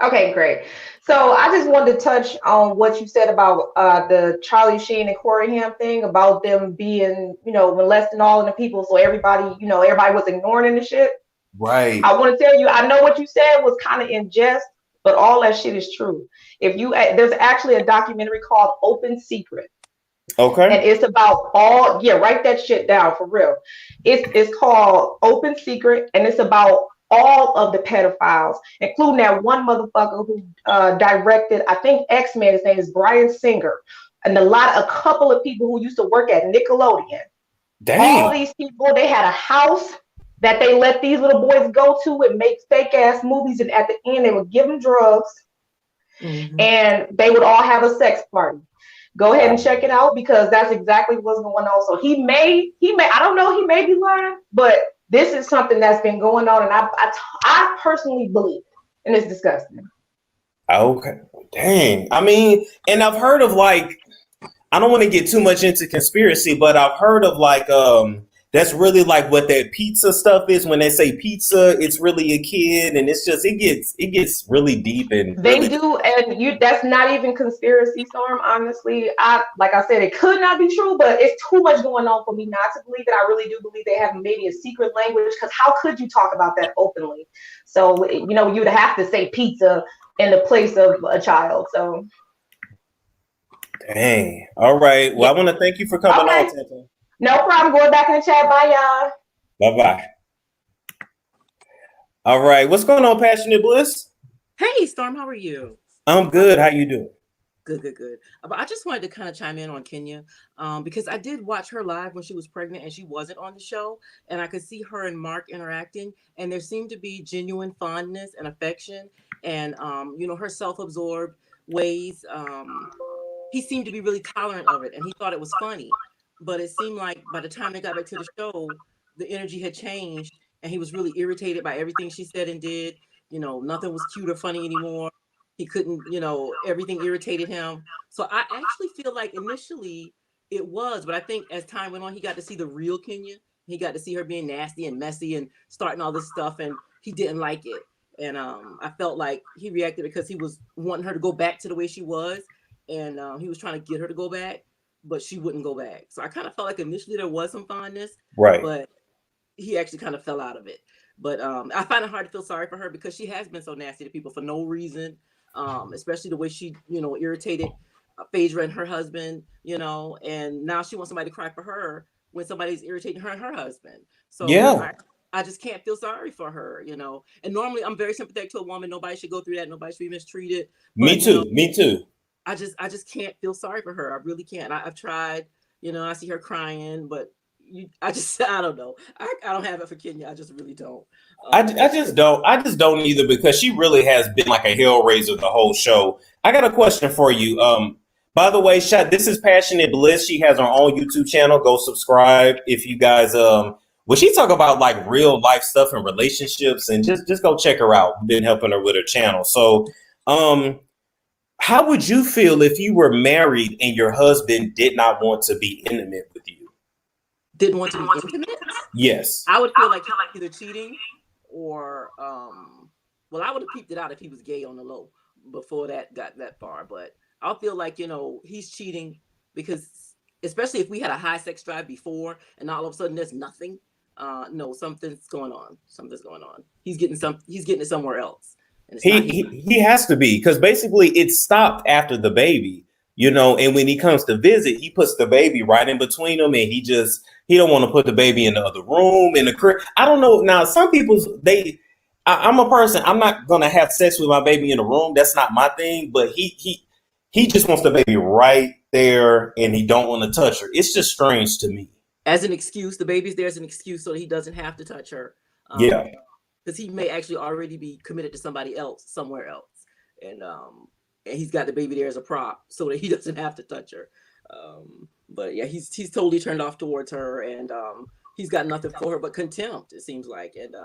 [SPEAKER 6] Okay, great. So I just wanted to touch on what you said about the Charlie Sheen and Corey Haim thing, about them being, molesting all of the people. So everybody was ignoring the shit.
[SPEAKER 1] Right.
[SPEAKER 6] I want to tell you, I know what you said was kind of in jest, but all that shit is true. There's actually a documentary called Open Secret.
[SPEAKER 1] Okay.
[SPEAKER 6] And it's about write that shit down for real. It's called Open Secret, and it's about all of the pedophiles, including that one motherfucker who directed, I think, X-Men. His name is Bryan Singer, and a couple of people who used to work at Nickelodeon.
[SPEAKER 1] Dang.
[SPEAKER 6] All these people, they had a house that they let these little boys go to and make fake ass movies, and at the end they would give them drugs, and they would all have a sex party. Go ahead and check it out, because that's exactly what's going on. So he may, I don't know, he may be lying, but this is something that's been going on, and I personally believe it, and it's disgusting.
[SPEAKER 1] Okay. Dang. I mean, and I've heard of I don't want to get too much into conspiracy, but I've heard of that's really like what that pizza stuff is. When they say pizza, it's really a kid, and it's just it gets really deep, and
[SPEAKER 6] they do, and that's not even conspiracy, Storm. Honestly, like I said, it could not be true, but it's too much going on for me not to believe it. I really do believe they have maybe a secret language, because how could you talk about that openly? So you'd have to say pizza in the place of a child. So,
[SPEAKER 1] dang. All right. Well, I want to thank you for coming on, Tanta.
[SPEAKER 6] No problem. Going back in the chat. Bye, y'all.
[SPEAKER 1] Bye-bye. All right. What's going on, Passionate Bliss?
[SPEAKER 8] Hey, Storm. How are you?
[SPEAKER 1] I'm good. How you doing?
[SPEAKER 8] Good. But I just wanted to kind of chime in on Kenya, because I did watch her live when she was pregnant and she wasn't on the show, and I could see her and Mark interacting, and there seemed to be genuine fondness and affection, and her self-absorbed ways. He seemed to be really tolerant of it, and he thought it was funny. But it seemed like by the time they got back to the show, the energy had changed, and he was really irritated by everything she said and did. Nothing was cute or funny anymore. He couldn't, everything irritated him. So I actually feel like initially it was, but I think as time went on, he got to see the real Kenya. He got to see her being nasty and messy and starting all this stuff, and he didn't like it. And I felt like he reacted because he was wanting her to go back to the way she was, and he was trying to get her to go back, but she wouldn't go back. So I kind of felt like initially there was some fondness,
[SPEAKER 1] right?
[SPEAKER 8] But he actually kind of fell out of it. But I find it hard to feel sorry for her, because she has been so nasty to people for no reason, especially the way she, irritated Phaedra and her husband, and now she wants somebody to cry for her when somebody's irritating her and her husband. So yeah. I just can't feel sorry for her, And normally I'm very sympathetic to a woman. Nobody should go through that. Nobody should be mistreated. But,
[SPEAKER 1] me too.
[SPEAKER 8] I just can't feel sorry for her. I really can't. I've tried, I see her crying, but I don't know. I don't have it for Kenya. I just really don't. I
[SPEAKER 1] just don't either, because she really has been like a hellraiser the whole show. I got a question for you. By the way, this is Passionate Bliss. She has her own YouTube channel. Go subscribe if you guys. Well, she talk about like real life stuff and relationships, and just go check her out. Been helping her with her channel. So, how would you feel if you were married and your husband did not want to be intimate with you?
[SPEAKER 8] Didn't want to be intimate?
[SPEAKER 1] Yes.
[SPEAKER 8] I would feel like either cheating or, well, I would have peeped it out if he was gay on the low before that got that far. But I'll feel like, he's cheating, because especially if we had a high sex drive before and all of a sudden there's nothing. No, something's going on. He's getting it somewhere else. And
[SPEAKER 1] he has to be, because basically it stopped after the baby, and when he comes to visit, he puts the baby right in between them, and he don't want to put the baby in the other room, in the crib. I don't know. Now, some people, I'm a person, I'm not going to have sex with my baby in a room. That's not my thing. But he just wants the baby right there and he don't want to touch her. It's just strange to me.
[SPEAKER 8] As an excuse, the baby's there as an excuse so that he doesn't have to touch her.
[SPEAKER 1] Yeah.
[SPEAKER 8] Because he may actually already be committed to somebody else somewhere else. And he's got the baby there as a prop so that he doesn't have to touch her. But yeah, he's totally turned off towards her, and he's got nothing for her but contempt, it seems like. And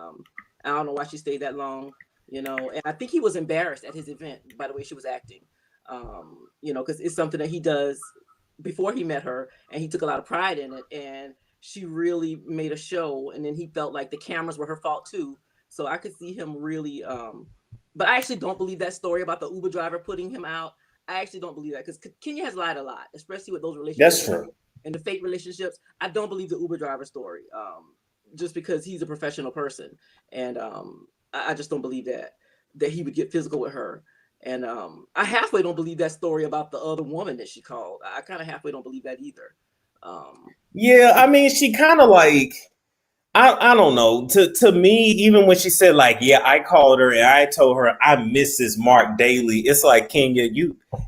[SPEAKER 8] I don't know why she stayed that long, you know. And I think he was embarrassed at his event by the way she was acting, you know, because it's something that he does before he met her, and he took a lot of pride in it. And she really made a show, and then he felt like the cameras were her fault too. So I could see him really, but I actually don't believe that story about the Uber driver putting him out. I actually don't believe that, because Kenya has lied a lot, especially with those relationships.
[SPEAKER 1] That's true.
[SPEAKER 8] And the fake relationships. I don't believe the Uber driver story, just because he's a professional person. And I just don't believe that he would get physical with her. And I halfway don't believe that story about the other woman that she called. I kind of halfway don't believe that either.
[SPEAKER 1] Yeah, I mean, she kind of like, I don't know. To me, even when she said like, yeah, I called her and I told her I miss this Marc Daly. It's like, Kenya,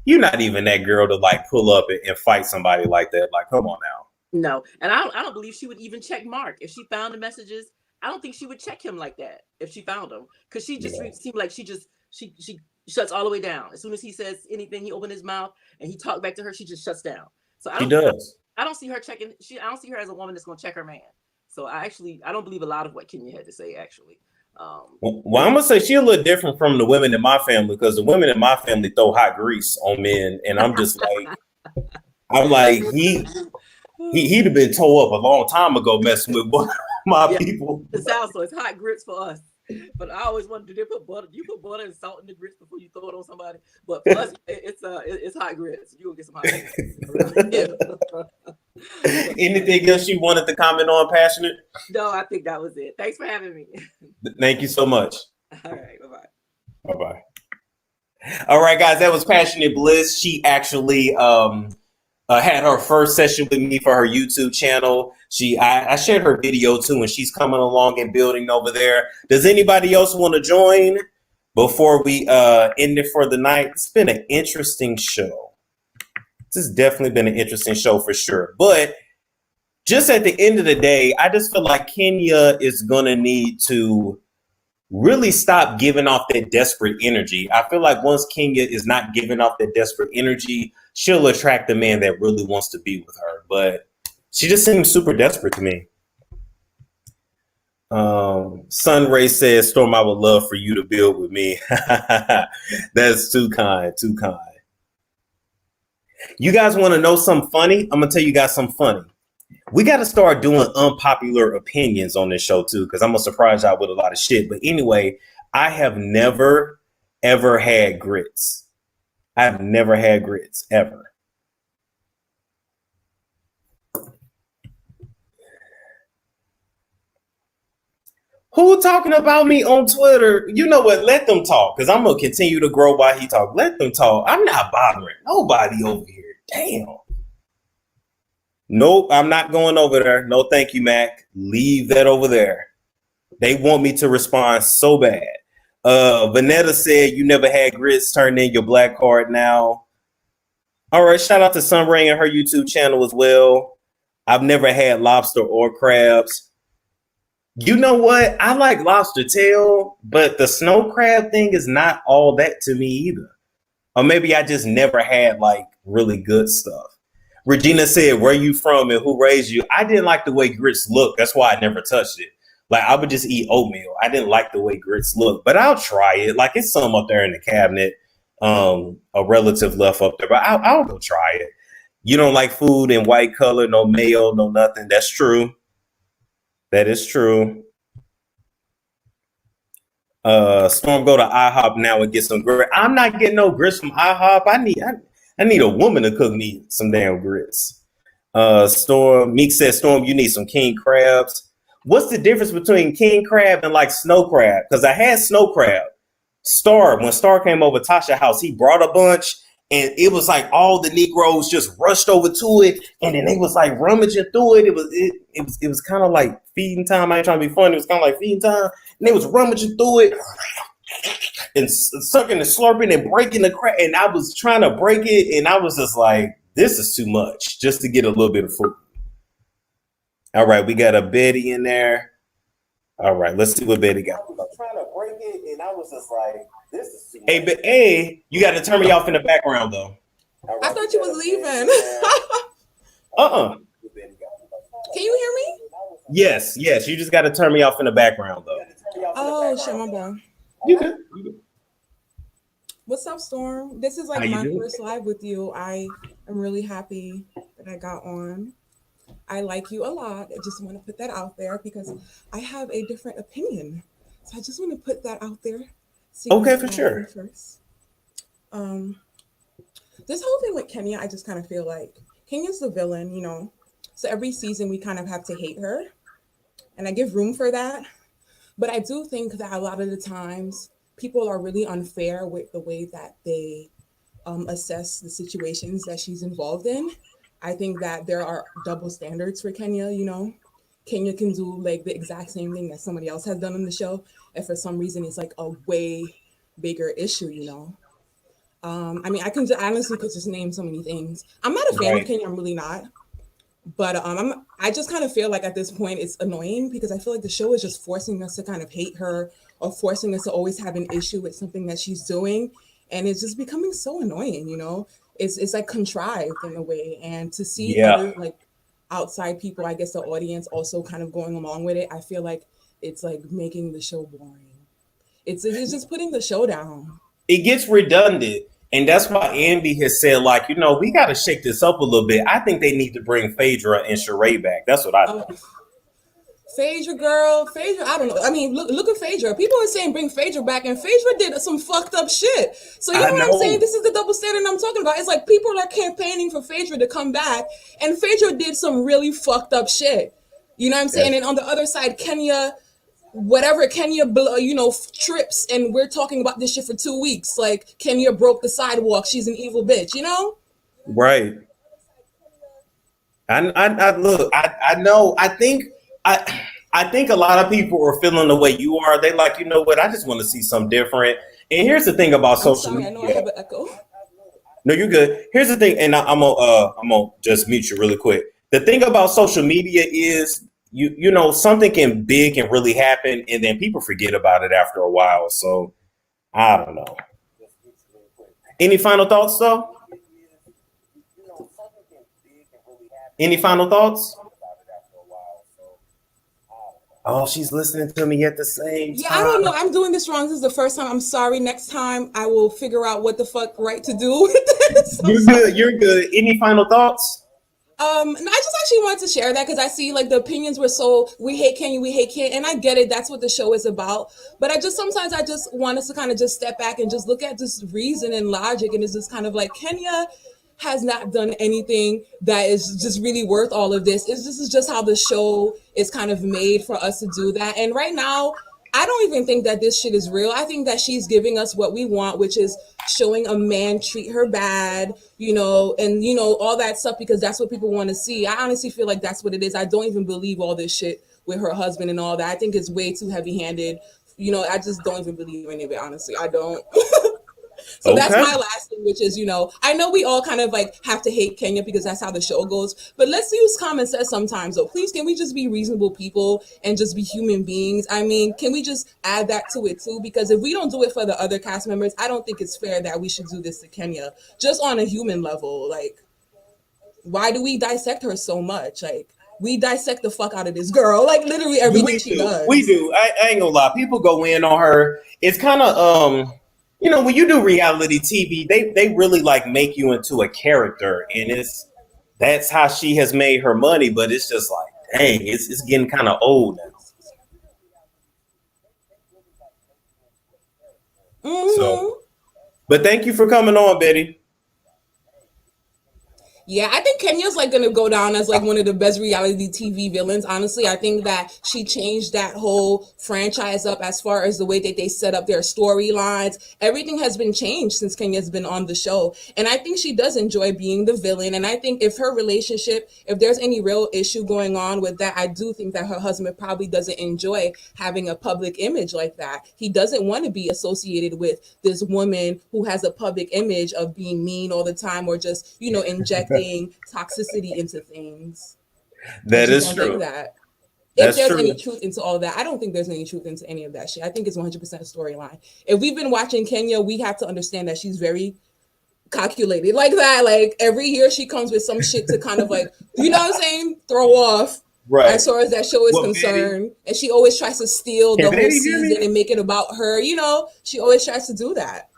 [SPEAKER 1] you're not even that girl to like pull up and fight somebody like that. Like, come on now.
[SPEAKER 8] No, and I don't believe she would even check Marc if she found the messages. I don't think she would check him like that if she found them, because she just seemed like she shuts all the way down as soon as he says anything. He opened his mouth and he talked back to her. She just shuts down. So I don't see her checking. I don't see her as a woman that's going to check her man. So I don't believe a lot of what Kenya had to say, actually.
[SPEAKER 1] Well, I'm going to say she's a little different from the women in my family, because the women in my family throw hot grease on men. And I'm just like, he'd have been tore up a long time ago messing with my people.
[SPEAKER 8] The South, so it's hot grits for us. But I always wondered, do they put butter? You put butter and salt in the grits before you throw it on somebody? But for us, it's hot grits. You gonna get some hot grits.
[SPEAKER 1] Anything else you wanted to comment on, Passionate?
[SPEAKER 8] No, I think that was it. Thanks for having me.
[SPEAKER 1] Thank you so much.
[SPEAKER 8] All right, bye-bye.
[SPEAKER 1] Bye-bye. All right, guys, that was Passionate Bliss. She actually had her first session with me for her YouTube channel. I shared her video too, and she's coming along and building over there. Does anybody else want to join before we end it for the night? It's been an interesting show. This has definitely been an interesting show for sure. But just at the end of the day, I just feel like Kenya is going to need to really stop giving off that desperate energy. I feel like once Kenya is not giving off that desperate energy, she'll attract a man that really wants to be with her. But she just seems super desperate to me. Sunray says, Storm, I would love for you to build with me. That's too kind, too kind. You guys want to know something funny? I'm going to tell you guys something funny. We got to start doing unpopular opinions on this show too, because I'm going to surprise y'all with a lot of shit. But anyway, I have never, ever had grits. I've never had grits, ever. Who talking about me on Twitter? You know what? Let them talk, because I'm going to continue to grow while he talk. Let them talk. I'm not bothering nobody over here. Damn. Nope, I'm not going over there. No, thank you, Mac. Leave that over there. They want me to respond so bad. Vanetta said, you never had grits. Turn in your black card now. All right, shout out to Sunray and her YouTube channel as well. I've never had lobster or crabs. You know what? I like lobster tail, but the snow crab thing is not all that to me either. Or maybe I just never had like really good stuff. Regina said, where you from and who raised you? I didn't like the way grits look. That's why I never touched it. Like, I would just eat oatmeal. I didn't like the way grits look, but I'll try it. Like, it's some up there in the cabinet. A relative left up there, but I'll go try it. You don't like food in white color, no mayo, no nothing. That's true. That is true. Storm, go to IHOP now and get some grits. I'm not getting no grits from IHOP. I need a woman to cook me some damn grits. Storm, Meek says, Storm, you need some king crabs. What's the difference between king crab and like snow crab? Because I had snow crab. When Star came over Tasha's house, he brought a bunch, and it was like all the Negroes just rushed over to it, and then they was like rummaging through it. It was kind of like feeding time. I ain't trying to be funny. It was kind of like feeding time, and they was rummaging through it. and sucking and slurping and breaking the crack. And I was trying to break it, and I was just like, this is too much just to get a little bit of food. All right, we got a Betty in there. All right, let's see what Betty got. I was trying to break it, and I was just like, this is too much. Hey, but hey, you got to turn me off in the background, though. Right,
[SPEAKER 9] I thought you was leaving. Can you hear me?
[SPEAKER 1] Yes. You just got to turn me off in the background, though.
[SPEAKER 9] Oh, shit, my bad.
[SPEAKER 1] You good.
[SPEAKER 9] What's up, Storm? This is like my first live with you. I am really happy that I got on. I like you a lot. I just want to put that out there because I have a different opinion. So I just want to put that out there.
[SPEAKER 1] Okay, for sure.
[SPEAKER 9] First. This whole thing with Kenya, I just kind of feel like Kenya's the villain, you know. So every season we kind of have to hate her. And I give room for that. But I do think that a lot of the times people are really unfair with the way that they assess the situations that she's involved in. I think that there are double standards for Kenya, you know. Kenya can do like the exact same thing that somebody else has done on the show. And for some reason, it's like a way bigger issue, you know. I mean, I can honestly could just name so many things. I'm not a fan of Kenya, I'm really not. But I just kind of feel like at this point it's annoying because I feel like the show is just forcing us to kind of hate her or forcing us to always have an issue with something that she's doing. And it's just becoming so annoying, you know. It's like contrived in a way. And to see other like outside people, I guess the audience also kind of going along with it, I feel like it's like making the show boring. It's just putting the show down.
[SPEAKER 1] It gets redundant. And that's why Andy has said, like, you know, we got to shake this up a little bit. I think they need to bring Phaedra and Sheree back. That's what I think.
[SPEAKER 9] Phaedra, girl. Phaedra, I don't know. I mean, look at Phaedra. People are saying bring Phaedra back, and Phaedra did some fucked up shit. So you know what I'm saying? This is the double standard I'm talking about. It's like people are campaigning for Phaedra to come back, and Phaedra did some really fucked up shit. You know what I'm saying? And on the other side, Kenya... whatever Kenya, you know, trips, and we're talking about this shit for 2 weeks. Like Kenya broke the sidewalk. She's an evil bitch, you know?
[SPEAKER 1] Right. I look. I know. I think a lot of people are feeling the way you are. They like, you know what? I just want to see something different. And here's the thing about social media.
[SPEAKER 9] I know I have an echo.
[SPEAKER 1] No, you're good. Here's the thing, and I'm gonna just mute you really quick. The thing about social media is. You know, something big can really happen, and then people forget about it after a while. So, I don't know. Any final thoughts, though? Any final thoughts? Oh, she's listening to me at the same time.
[SPEAKER 9] Yeah, I don't know. I'm doing this wrong. This is the first time. I'm sorry. Next time, I will figure out what the fuck right to do with this.
[SPEAKER 1] You're good. You're good. Any final thoughts?
[SPEAKER 9] I just actually wanted to share that because I see like the opinions were so we hate Kenya, and I get it. That's what the show is about. But sometimes I just want us to kind of just step back and just look at this reason and logic, and it's just kind of like Kenya has not done anything that is just really worth all of this. This is just how the show is kind of made for us to do that. And right now, I don't even think that this shit is real. I think that she's giving us what we want, which is showing a man treat her bad, you know, and, you know, all that stuff, because that's what people want to see. I honestly feel like that's what it is. I don't even believe all this shit with her husband and all that. I think it's way too heavy-handed. You know, I just don't even believe any of it, honestly. I don't. So that's my last thing, which is, you know, I know we all kind of like have to hate Kenya because that's how the show goes, but let's use common sense sometimes. So please, can we just be reasonable people and just be human beings? I mean, can we just add that to it too? Because if we don't do it for the other cast members, I don't think it's fair that we should do this to Kenya just on a human level. Like, why do we dissect her so much? Like, we dissect the fuck out of this girl, like literally everything she does.
[SPEAKER 1] We do. I ain't gonna lie. People go in on her. It's kind of, you know, when you do reality TV, they really like make you into a character, and that's how she has made her money. But it's just like, dang, it's getting kind of old now.
[SPEAKER 9] Mm-hmm.
[SPEAKER 1] So, but thank you for coming on, Betty.
[SPEAKER 9] Yeah, I think Kenya's like gonna go down as like one of the best reality TV villains. Honestly, I think that she changed that whole franchise up as far as the way that they set up their storylines. Everything has been changed since Kenya's been on the show, and I think she does enjoy being the villain. And I think if her relationship, if there's any real issue going on with that, I do think that her husband probably doesn't enjoy having a public image like that. He doesn't want to be associated with this woman who has a public image of being mean all the time or just, you know, injecting toxicity into things.
[SPEAKER 1] That is true.
[SPEAKER 9] That. If there's any truth into all of that, I don't think there's any truth into any of that shit. I think it's 100% a storyline. If we've been watching Kenya, we have to understand that she's very calculated like that. Like every year she comes with some shit to kind of like, you know what I'm saying, throw off.
[SPEAKER 1] Right.
[SPEAKER 9] As far as that show is concerned. And she always tries to steal the whole season and make it about her. You know, she always tries to do that.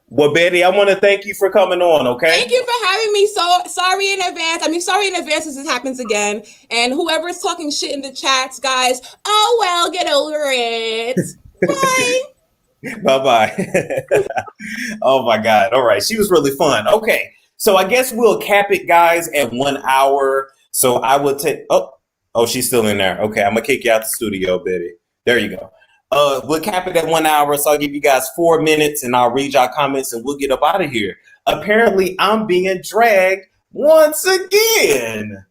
[SPEAKER 1] Well, Betty, I want to thank you for coming on, okay?
[SPEAKER 9] Thank you for having me. So sorry in advance. I mean, sorry in advance as this happens again. And whoever's talking shit in the chats, guys, oh, well, get over it. Bye.
[SPEAKER 1] Bye-bye. Oh, my God. All right. She was really fun. Okay. So I guess we'll cap it, guys, at 1 hour. So I will take... Oh, she's still in there. Okay. I'm going to kick you out the studio, Betty. There you go. We'll cap it at 1 hour, so I'll give you guys 4 minutes, and I'll read y'all comments, and we'll get up out of here. Apparently, I'm being dragged once again.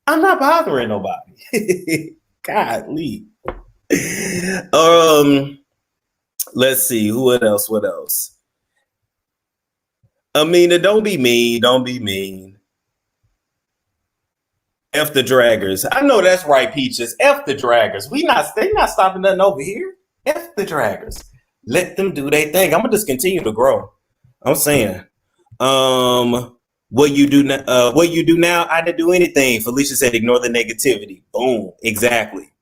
[SPEAKER 1] I'm not bothering nobody. Golly. Let's see. What else? Amina, don't be mean. Don't be mean. F the draggers. I know that's right, Peaches. F the draggers. They not stopping nothing over here. F the draggers. Let them do their thing. I'm gonna just continue to grow. I'm saying. What you do now? I didn't do anything. Felicia said, ignore the negativity. Boom. Exactly.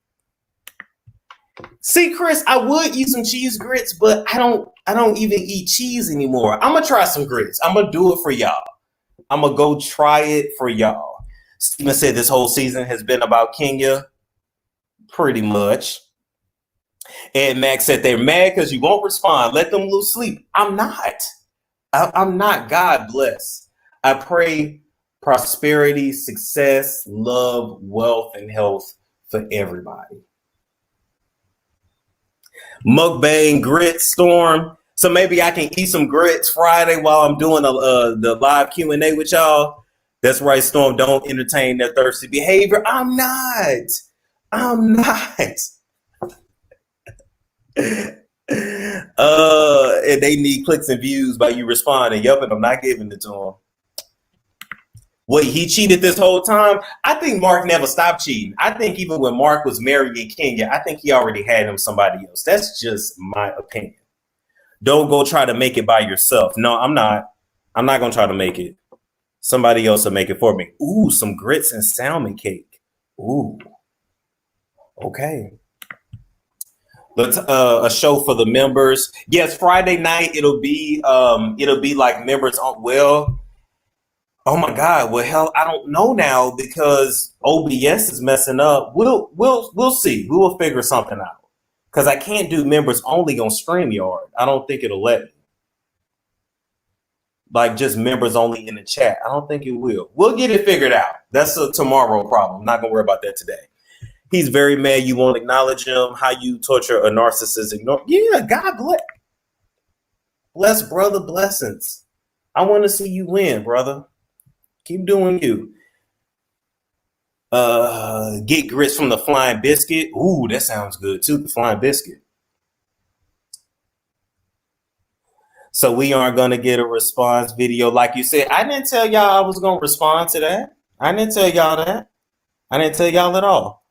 [SPEAKER 1] See, Chris, I would eat some cheese grits, but I don't even eat cheese anymore. I'm gonna try some grits. I'm gonna do it for y'all. I'm gonna go try it for y'all. Steven said this whole season has been about Kenya. Pretty much. And Max said they're mad because you won't respond. Let them lose sleep. I'm not. I'm not. God bless. I pray prosperity, success, love, wealth, and health for everybody. Mukbang grits storm. So maybe I can eat some grits Friday while I'm doing the live Q&A with y'all. That's right, Storm. Don't entertain that thirsty behavior. I'm not. And they need clicks and views by you responding. Yup, and I'm not giving it to him. Wait, he cheated this whole time? I think Mark never stopped cheating. I think even when Mark was marrying Kenya, I think he already had him somebody else. That's just my opinion. Don't go try to make it by yourself. No, I'm not. I'm not going to try to make it. Somebody else will make it for me. Ooh, some grits and salmon cake. Ooh. Okay. Let's a show for the members. Yes, Friday night it'll be like members on. Well, oh my God. Well, hell, I don't know now because OBS is messing up. We'll see. We will figure something out because I can't do members only on StreamYard. I don't think it'll let me. Like just members only in the chat. I don't think it will. We'll get it figured out. That's a tomorrow problem. I'm not gonna worry about that today. He's very mad you won't acknowledge him. How you torture a narcissist. Ignore. Yeah, God bless. Bless, brother, blessings. I want to see you win, brother. Keep doing you. Get grits from the Flying Biscuit. Ooh, that sounds good too. The Flying Biscuit. So we aren't going to get a response video. Like you said, I didn't tell y'all I was going to respond to that. I didn't tell y'all that. I didn't tell y'all at all.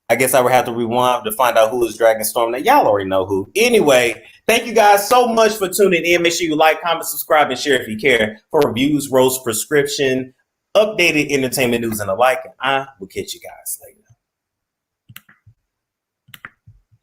[SPEAKER 1] I guess I would have to rewind to find out who is Dragon Storm. Now, y'all already know who. Anyway, thank you guys so much for tuning in. Make sure you like, comment, subscribe, and share if you care for reviews, roast, prescription, updated entertainment news, and the like. And I will catch you guys later.